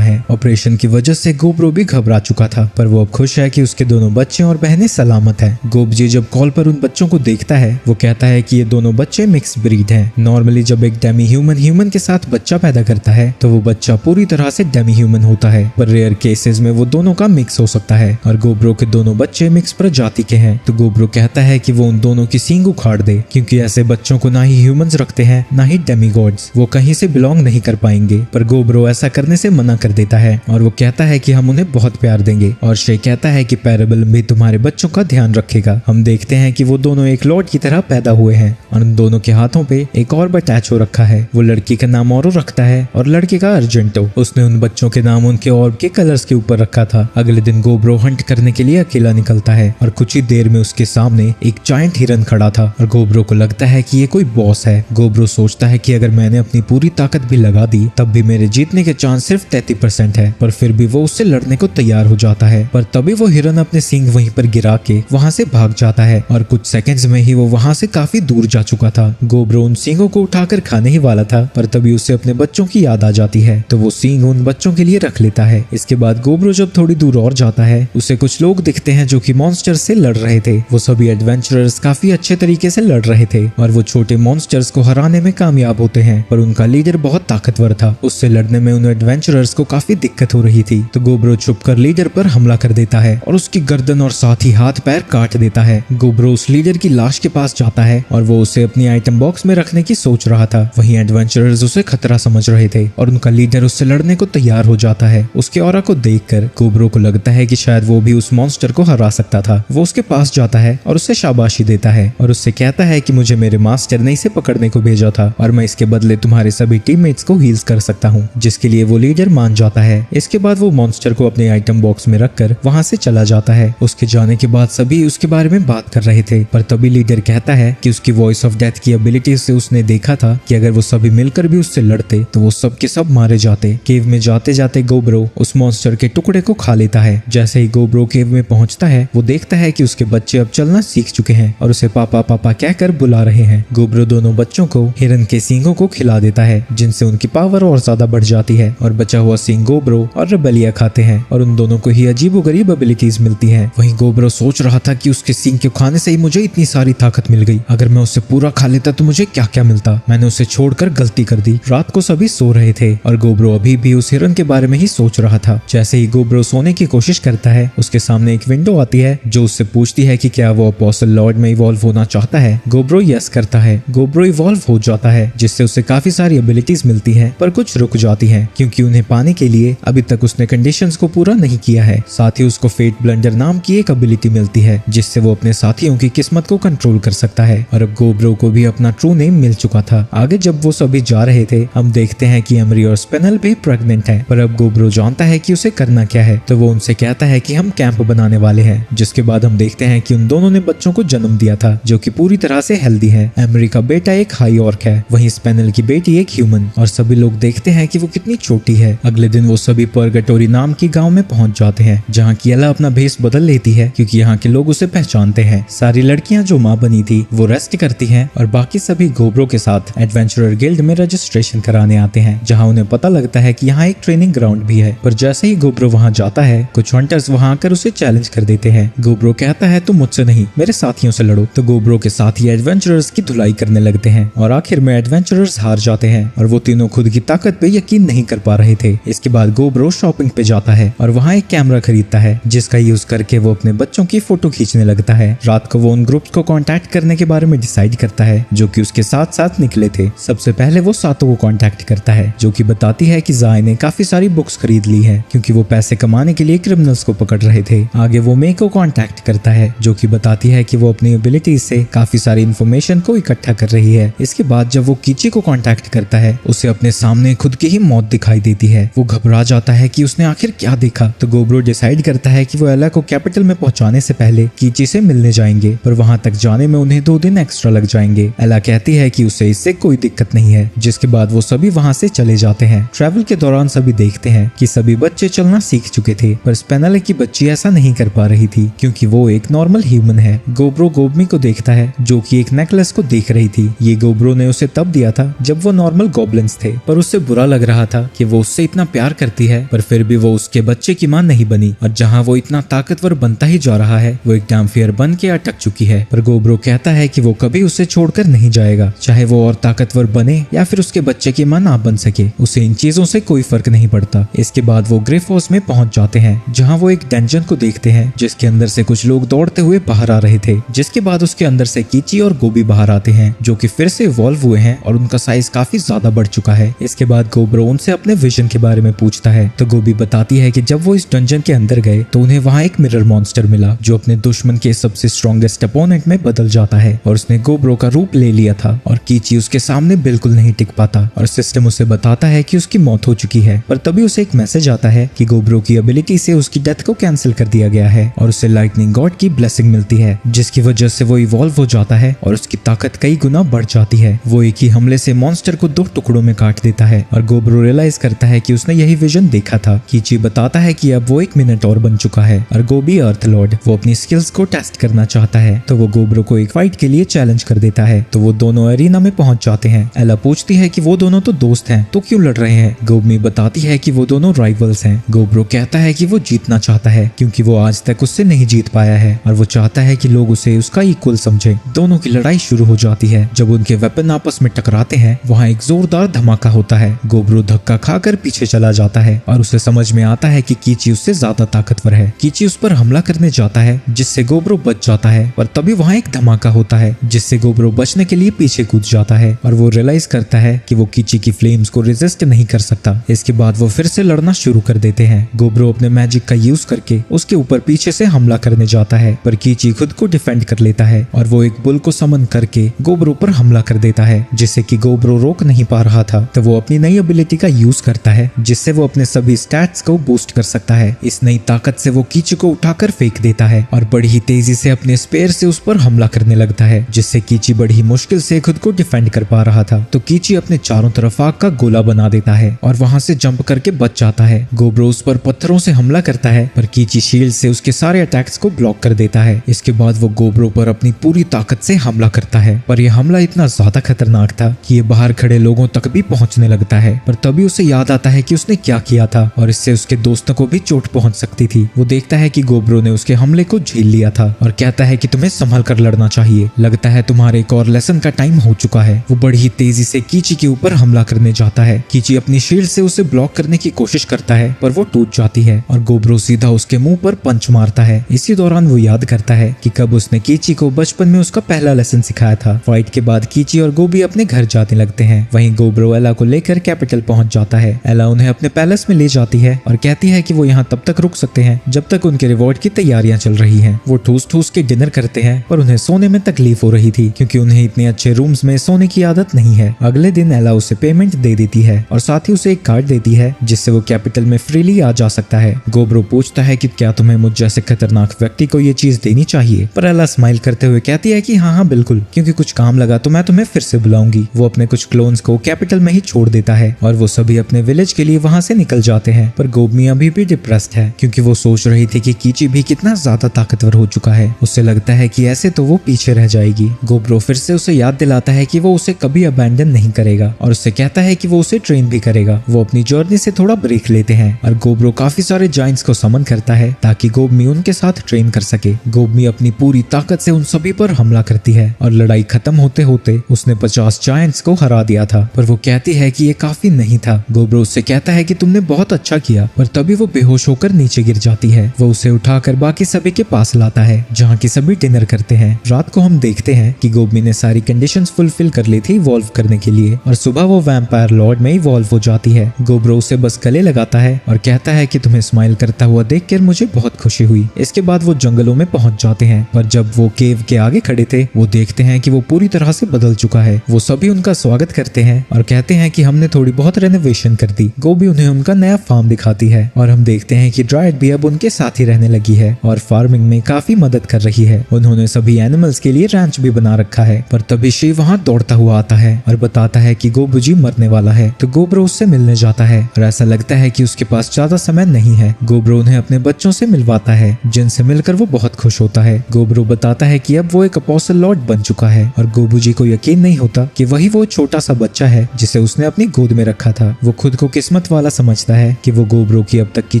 हैं। ऑपरेशन की वजह से गोब्रो भी घबरा चुका था, पर वो अब खुश है कि उसके दोनों बच्चे और बहनें सलामत हैं। गोबजी जब कॉल पर उन बच्चों को देखता है वो कहता है कि ये दोनों बच्चे मिक्स ब्रीड हैं। नॉर्मली जब एक डेमी ह्यूमन के साथ बच्चा पैदा करता है तो वो बच्चा पूरी तरह से डेमी ह्यूमन होता है, पर रेयर केसेस में वो दोनों का मिक्स हो सकता है और गोब्रो के दोनों बच्चे मिक्स प्रजाति के हैं। तो गोब्रो कहता है कि वो उन दोनों की सींग उखाड़ दे क्योंकि ऐसे बच्चों को ना ही ह्यूमंस रखते हैं ना ही डेमीगॉड्स, वो कहीं से बिलोंग नहीं कर पाएंगे। पर गोब्रो ऐसा करने से मना कर देता है और वो कहता है कि हम उन्हें बहुत प्यार देंगे और शे कहता है कि पैराबल भी तुम्हारे बच्चों का ध्यान रखेगा। हम देखते हैं कि वो दोनों एक लॉर्ड की तरह पैदा हुए हैं और उन दोनों के हाथों पे एक और अटैच हो रखा है। वो लड़की का नाम औरो रखता है और लड़के का अर्जेंटो। उसने उन बच्चों के नाम उनके ऑर्ब के कलर्स के ऊपर रखा था। अगले दिन गोब्रो हंट करने के लिए अकेला निकलता है और कुछ ही देर में उसके सामने एक जायंट हिरन खड़ा था और गोब्रो को लगता है कि ये कोई बॉस है। गोब्रो सोचता है कि अगर मैंने अपनी पूरी ताकत भी लगा दी तब भी मेरे जीतने के चांस सिर्फ 33% है, पर फिर भी वो उससे लड़ने को तैयार हो जाता है। पर तभी वो हिरन अपने सींग वहीं पर गिरा के वहां से भाग जाता है और कुछ सेकंड्स में ही वो वहां से काफी दूर जा चुका था। गोब्रो उन सींगों को उठाकर खाने ही वाला था, पर तभी उसे अपने बच्चों की याद आ जाती है तो वो सींग उन बच्चों के लिए रख लेता है। इसके बाद गोब्रो जब थोड़ी दूर और जाता है उसे कुछ लोग दिखते हैं जो कि मॉन्स्टर से लड़ रहे थे। वो सभी एडवेंचरर्स काफी अच्छे तरीके से लड़ रहे थे और वो छोटे मॉन्स्टर्स को हराने में कामयाब होते हैं, पर उनका लीडर बहुत ताकतवर था। उससे लड़ने में उन एडवेंचरर्स को काफी दिक्कत हो रही थी। तो गोब्रो छुपकर लीडर पर हमला कर देता है और उसकी गर्दन और साथ ही हाथ पैर काट देता है। गोब्रो उस लीडर की लाश के पास जाता है और वो उसे अपनी आइटम बॉक्स में रखने की सोच रहा था। वहीं एडवेंचरर्स उसे खतरा समझ रहे थे और उनका लीडर उससे लड़ने को तैयार हो जाता है। उसके ऑरा को देखकर गोब्रो को लगता है कि शायद वो भी उस मॉन्स्टर को हरा सकता था। वो उसके पास जाता है और उससे शाबाशी देता है और उससे कहता है कि मुझे मेरे मास्टर ने इसे पकड़ने को भेजा था और मैं इसके बदले तुम्हारे सभी टीममेट्स को हील्स कर सकता हूँ, जिसके लिए वो लीडर मान जाता है। इसके बाद वो मॉन्स्टर को अपने आइटम बॉक्स में रखकर वहां से चला जाता है। उसके जाने के बाद सभी उसके बारे में बात कर रहे थे, पर तभी लीडर कहता है कि उसकी वॉइस ऑफ डेथ की एबिलिटी से उसने देखा था कि अगर वो सभी मिलकर भी उससे लड़ते तो वो सब के सब मारे जाते। केव में जाते जाते गोब्रो उस मॉन्स्टर के टुकड़े को खा लेता है। जैसे ही गोब्रो केव में पहुंचता है वो देखता है कि उसके बच्चे अब चलना सीख चुके हैं और उसे पापा पापा कहकर बुला रहे हैं। गोब्रो दोनों बच्चों को हिरन के सींगों को खिला देता है जिनसे उनकी पावर और ज्यादा बढ़ जाती है और बचा हुआ सींग गोब्रो और रेबेलिया खाते हैं और उन दोनों को ही अजीबोगरीब एबिलिटीज मिलती हैं। वहीं गोब्रो सोच रहा था कि उसके सींग के खाने से ही मुझे इतनी सारी ताकत मिल गई, अगर मैं उसे पूरा खा लेता तो मुझे क्या क्या मिलता। मैंने उसे छोड़कर गलती कर दी। रात को सभी सो रहे थे और गोब्रो अभी भी उस हिरन के बारे में ही सोच रहा था। जैसे ही गोब्रो सोने की कोशिश करता है उसके सामने एक विंडो आती है जो उससे पूछती है कि क्या वो अपोस्टल लॉर्ड में इवॉल्व होना चाहता है। गोब्रो यस करता है। गोब्रो इवॉल्व हो जाता है जिससे उसे काफी सारी एबिलिटीज मिलती हैं, पर कुछ रुक जाती हैं क्योंकि उन्हें पाने के लिए अभी तक उसने कंडीशंस को पूरा नहीं किया है। साथ ही उसको फेट ब्लंडर नाम की एक एबिलिटी मिलती है जिससे वो अपने साथियों की किस्मत को कंट्रोल कर सकता है और अब गोब्रो को भी अपना ट्रू नेम मिल चुका था। आगे जब वो सभी जा रहे थे हम देखते हैं कि एमरी और स्पेनल भी प्रेग्नेंट है, पर अब गोब्रो जानता है कि उसे करना क्या है तो वो उनसे कहता है कि हम कैंप बनाने वाले हैं। जिसके बाद हम देखते हैं कि उन दोनों ने बच्चों को जन्म दिया था जो कि पूरी तरह से हेल्दी है। एमरी का बेटा एक हाई ऑर्क है, वहीं स्पेनल की बेटी एक ह्यूमन, और सभी लोग देखते हैं कि वो कितनी छोटी है। अगले दिन वो सभी पर्गेटोरी नाम की गांव में पहुंच जाते हैं जहां की एला अपना भेष बदल लेती है क्योंकि यहाँ के लोग उसे पहचानते हैं। सारी लड़कियां जो माँ बनी थी वो रेस्ट करती हैं और बाकी सभी गोब्रो के साथ एडवेंचरर गिल्ड में रजिस्ट्रेशन कराने आते हैं जहाँ उन्हें पता लगता है कि यहाँ एक ट्रेनिंग ग्राउंड भी है। पर जैसे ही गोब्रो वहाँ जाता है कुछ हंटर्स वहाँ आकर उसे चैलेंज कर देते हैं। गोब्रो कहता है तुम मुझसे नहीं मेरे साथियों से लड़ो, तो गोब्रो के साथी एडवेंचरर्स की धुलाई करने लगते हैं और आखिर में एडवेंचरर्स हार जाते हैं और वो तीनों खुद की ताकत पे यकीन नहीं कर पा रहे थे। इसके बाद गोब्रो शॉपिंग पे जाता है और वहाँ एक कैमरा खरीदता है जिसका यूज करके वो अपने बच्चों की फोटो खींचने लगता है। रात को वो उन ग्रुप्स को कांटेक्ट करने के बारे में डिसाइड करता है जो कि उसके साथ साथ निकले थे। सबसे पहले वो सातो को कांटेक्ट करता है जो कि बताती है कि जाय ने काफी सारी बुक्स खरीद ली है क्योंकि वो पैसे कमाने के लिए क्रिमिनल्स को पकड़ रहे थे। आगे वो मे को कांटेक्ट करता है जो कि बताती है कि वो अपनी एबिलिटीज से काफी सारी इन्फॉर्मेशन को इकट्ठा कर रही है। इसके बाद जब वो कीची को कांटेक्ट करता है, उसे अपने सामने खुद की ही मौत दिखाई देती है। वो घबरा जाता है कि उसने आखिर क्या देखा। तो गोब्रो डिसाइड करता है कि वो एला को कैपिटल में पहुंचाने से पहले कीची से मिलने जाएंगे, पर वहां तक जाने में उन्हें 2 दिन एक्स्ट्रा लग जाएंगे। एला कहती है कि उसे इससे कोई दिक्कत नहीं है, जिसके बाद वो सभी वहां से चले जाते हैं। ट्रैवल के दौरान सभी देखते हैं कि सभी बच्चे चलना सीख चुके थे, पर स्पेनले की बच्ची ऐसा नहीं कर पा रही थी क्योंकि वो एक नॉर्मल ह्यूमन है। गोब्रो गोबमी को देखता है जो कि एक नेकलेस को देख रही थी। ये गोब्रो ने उसे तब दिया था जब वो नॉर्मल गॉब्लिन्स थे, पर उससे बुरा लग रहा था कि वो उससे इतना प्यार करती है, पर फिर भी वो उसके बच्चे की मां नहीं बनी। और जहाँ वो इतना ताकतवर बनता ही जा रहा है, वो एक डैम्फियर बन के अटक चुकी है। पर गोब्रो कहता है कि वो कभी उसे छोड़कर नहीं जाएगा, चाहे वो और ताकतवर बने या फिर उसके बच्चे की मां ना बन सके, उसे इन चीजों से कोई फर्क नहीं पड़ता। इसके बाद वो ग्रिफोस में पहुंच जाते हैं, जहाँ वो एक डंजन को देखते हैं जिसके अंदर से कुछ लोग दौड़ते हुए बाहर आ रहे थे। जिसके बाद उसके अंदर से कीची और गोबी बाहर आते हैं, जो कि फिर से इवॉल्व हुए हैं और उनका साइज काफी ज्यादा बढ़ चुका है। इसके बाद गोब्रो उनसे अपने विजन के बारे में पूछता है, तो गोबी बताती है कि जब वो इस डंजन के अंदर गए तो उन्हें वहाँ एक मिरर मॉन्स्टर मिला, जो अपने दुश्मन के सबसे स्ट्रॉन्गेस्ट अपोनेंट में बदल जाता है और उसने गोब्रो का रूप ले लिया था। और कीची उसके सामने बिल्कुल नहीं टिक पाता और सिस्टम उसे बताता है कि उसकी मौत हो चुकी है। पर तभी उसे एक मैसेज आता है कि गोब्रो की एबिलिटी से उसकी डेथ को कैंसिल कर दिया गया है और उसे लाइटनिंग गॉड की ब्लेसिंग मिलती है, जिसकी वजह से वो इवॉल्व हो जाता है और उसकी ताकत कई गुना बढ़ जाती है। वो एक ही हमले से मॉन्स्टर को 2 टुकड़ों में काट देता है और गोब्रो रियलाइज करता है कि उसने यही विजन देखा था। कीची बताता है कि अब वो 1 मिनट और बन चुका है और गोबी अर्थ लॉर्ड वो अपनी स्किल्स को टेस्ट करना चाहता है, तो वो गोब्रो को एक फाइट के लिए चैलेंज कर देता है। तो वो दोनों एरिना में पहुंच जाते हैं। एला पूछती है कि वो दोनों तो दोस्त हैं, तो क्यों लड़ रहे हैं। गोबमी बताती है कि वो दोनों राइवल्स हैं। गोब्रो कहता है कि वो जीतना चाहता है क्योंकि वो आज तक उससे नहीं जीत पाया है और वो चाहता है कि लोग उसे उसका इक्वल समझे। दोनों की लड़ाई शुरू हो जाती है। जब उनके वेपन आपस में टकराते हैं, वहाँ एक जोरदार धमाका होता है। गोब्रो धक्का खाकर पीछे चला जाता है और उसे समझ में आता है कि कीची उससे ज्यादा ताकतवर है। कीची उस पर हमला करने जाता है, जिससे गोब्रो बच जाता है, पर तभी वहाँ एक धमाका होता है जिससे गोब्रो बचने के लिए पीछे कूद जाता है और वो रियलाइज करता है कि वो कीची की फ्लेम्स को रेजिस्ट नहीं कर सकता। इसके बाद वो फिर से लड़ना शुरू कर देते हैं। गोब्रो अपने मैजिक का यूज करके उसके ऊपर पीछे से हमला करने जाता है, पर कीची खुद को डिफेंड कर लेता है और वो एक बुल को समन करके गोब्रो पर हमला कर देता है, जिससे कि गोब्रो रोक नहीं पा रहा था। तो वो अपनी नई एबिलिटी का यूज करता है, जिससे वो अपने सभी स्टैट्स को बूस्ट कर सकता है। इस नई ताकत से वो कीची को उठाकर फेंक देता है और बड़ी ही तेजी से अपने स्पेयर से उस पर हमला करने लगता है, जिससे कीची बड़ी ही मुश्किल से खुद को डिफेंड कर पा रहा था। तो कीची अपने चारों तरफ आग का गोला बना देता है और वहां से जंप करके बच जाता है। गोब्रो उस पर पत्थरों से हमला करता है, पर कीची शील्ड से उसके सारे अटैक्स को ब्लॉक कर देता है। इसके बाद वो गोब्रो पर अपनी पूरी ताकत से हमला करता है, पर यह हमला इतना ज्यादा खतरनाक था कि ये बाहर खड़े लोगों तक भी पहुंचने लगता है। पर तभी उसे याद आता है कि उसने क्या किया था और इससे उसके दोस्तों को भी चोट पहुंच सकती थी। वो देखता है कि गोब्रो ने उसके हमले को झेल लिया था और कहता है कि तुम्हें संभल कर लड़ना चाहिए, लगता है तुम्हारे एक और लेसन का टाइम हो चुका है। वो बड़ी ही तेजी से कीची के ऊपर हमला करने जाता है। कीची अपनी शील्ड से उसे ब्लॉक करने की कोशिश करता है, पर वो टूट जाती है और गोब्रो सीधा उसके मुंह पर पंच मारता है। इसी दौरान वो याद करता है कि कब उसने कीची को बचपन में उसका पहला लेसन सिखाया था। फाइट के बाद कीची और गोबी अपने घर जाने लगते हैं। वहीं गोब्रो एला को लेकर कैपिटल पहुंच जाता है। एला उन्हें अपने पैलेस में ले जाती है और कहती है कि वो यहाँ तब तक रुक सकते हैं जब तक उनके रिवॉर्ड की तैयारियां चल रही हैं। वो ठूस ठूस के डिनर करते हैं, पर उन्हें सोने में तकलीफ हो रही थी क्योंकि उन्हें इतने अच्छे रूम्स में सोने की आदत नहीं है। अगले दिन एला उसे पेमेंट दे देती है और साथ ही उसे एक कार्ड देती है जिससे वो कैपिटल में फ्रीली आ जा सकता है। गोब्रो पूछता है कि क्या तुम्हें मुझ जैसे खतरनाक व्यक्ति को ये चीज देनी चाहिए, पर एला स्माइल करते हुए कहती है कि हाँ बिल्कुल, क्योंकि कुछ काम लगा तो मैं तुम्हें फिर से बुलाऊंगी। वो अपने कुछ क्लोन्स को कैपिटल में ही छोड़ देता है और वो सभी अपने विलेज के लिए वहाँ से निकल जाते हैं। पर गोबमी अभी भी डिप्रेस्ड है क्योंकि वो सोच रही थी कि कीची भी कितना ज्यादा ताकतवर हो चुका है। उससे लगता है कि ऐसे तो वो पीछे रह जाएगी। गोब्रो फिर से उसे याद दिलाता है कि वो उसे कभी अबैंडन नहीं करेगा और उससे कहता है कि वो उसे ट्रेन भी करेगा। वो अपनी जर्नी से थोड़ा ब्रेक लेते हैं और गोब्रो काफी सारे जायंट्स को समन करता है ताकि गोबमी उनके साथ ट्रेन कर सके। गोबमी अपनी पूरी ताकत से उन सभी पर हमला करती है और लड़ाई खत्म होते होते उसने 50 जायंट्स को हरा दिया था, पर वो कहती है कि ये काफी नहीं था। गोब्रो उससे कहता है कि तुमने बहुत अच्छा किया, पर तभी वो बेहोश होकर नीचे गिर जाती है। वो उसे उठाकर बाकी सभी के पास लाता है जहाँ की सभी डिनर करते हैं। रात को हम देखते हैं कि गोबमी ने सारी कंडीशंस फुलफिल कर ली थी इवॉल्व करने के लिए और सुबह वो वैम्पायर लॉर्ड में इवॉल्व हो जाती है। गोब्रो उसे बस गले लगाता है और कहता है कि तुम्हें स्माइल करता हुआ देखकर मुझे बहुत खुशी हुई। इसके बाद वो जंगलों में पहुंच जाते हैं, पर जब वो केव के आगे खड़े थे वो देखते हैं कि वो पूरी तरह से बदल चुका है। वो सभी उनका स्वागत करते हैं और कहते हैं कि हमने थोड़ी बहुत रेनोवेशन कर दी। गोभी उन्हें उनका नया फार्म दिखाती है और हम देखते हैं कि ड्राइड भी अब उनके साथ ही रहने लगी है और फार्मिंग में काफी मदद कर रही है। उन्होंने सभी एनिमल्स के लिए रैंच भी बना रखा है। पर तभी शिव वहाँ दौड़ता हुआ आता है और बताता है कि गोब्रो जी मरने वाला है। तो गोब्रो उससे मिलने जाता है और ऐसा लगता है कि उसके पास ज्यादा समय नहीं है। गोब्रो उन्हें अपने बच्चों से मिलवाता है, जिनसे मिलकर वो बहुत खुश होता है। गोब्रो बताता है कि अब वो एक अपोस्टल लॉर्ड बन चुका है और गोबू जी को यकीन नहीं होता कि वही वो छोटा सा बच्चा है जिसे उसने अपनी गोद में रखा था। वो खुद को किस्मत वाला समझता है कि वो गोब्रो की अब तक की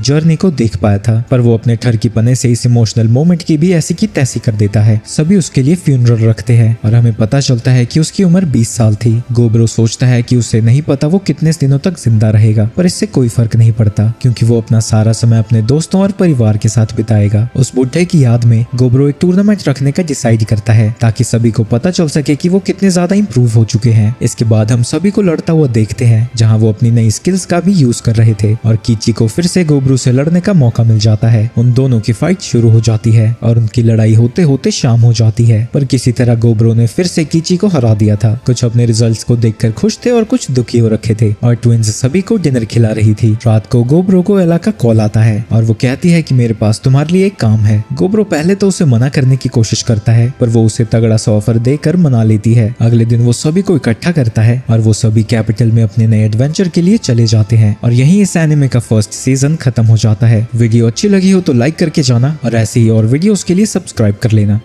जर्नी को देख पाया था, पर वो अपने ठरकीपने से इस इमोशनल मोमेंट की भी ऐसी की तैसी कर देता है। सभी उसके लिए फ्यूनरल रखते हैं और हमें पता चलता है कि उसकी उम्र 20 साल थी। गोब्रो सोचता है कि उसे नहीं पता वो कितने दिनों तक जिंदा रहेगा, पर इससे कोई फर्क नहीं पड़ता क्योंकि वो अपना सारा समय अपने दोस्तों और परिवार के साथ बिताएगा। उस बुढ़े की याद में गोब्रो एक टूर्नामेंट रखने का डिसाइड करता है ताकि सभी को पता चल सके कि वो कितने ज्यादा इंप्रूव हो चुके हैं। इसके बाद हम सभी को लड़ता हुआ देखते हैं जहां वो अपनी नई स्किल्स का भी यूज कर रहे थे और कीची को फिर से गोब्रो से लड़ने का मौका मिल जाता है। उन दोनों की फाइट शुरू हो जाती है और उनकी लड़ाई होते होते शाम हो जाती है, पर किसी तरह गोब्रो ने फिर से कीची को हरा दिया था। कुछ अपने रिजल्ट्स को देखकर खुश थे और कुछ दुखी हो रखे थे और ट्विंस सभी को डिनर खिला रही थी। रात को गोब्रो को एला का कॉल आता है और वो कहती है कि मेरे पास तुम्हारे लिए एक काम है। गोब्रो पहले तो उसे मना करने की कोशिश करता है, पर वो उसे तगड़ा सा ऑफर देकर मना लेती है। अगले दिन वो सभी को इकट्ठा करता है और वो सभी कैपिटल में अपने नए एडवेंचर के लिए चले जाते हैं और यहीं इस एनिमे का फर्स्ट सीजन खत्म हो जाता है। वीडियो अच्छी लगी हो तो लाइक करके जाना और ऐसे ही और वीडियोस के लिए सब्सक्राइब कर लेना।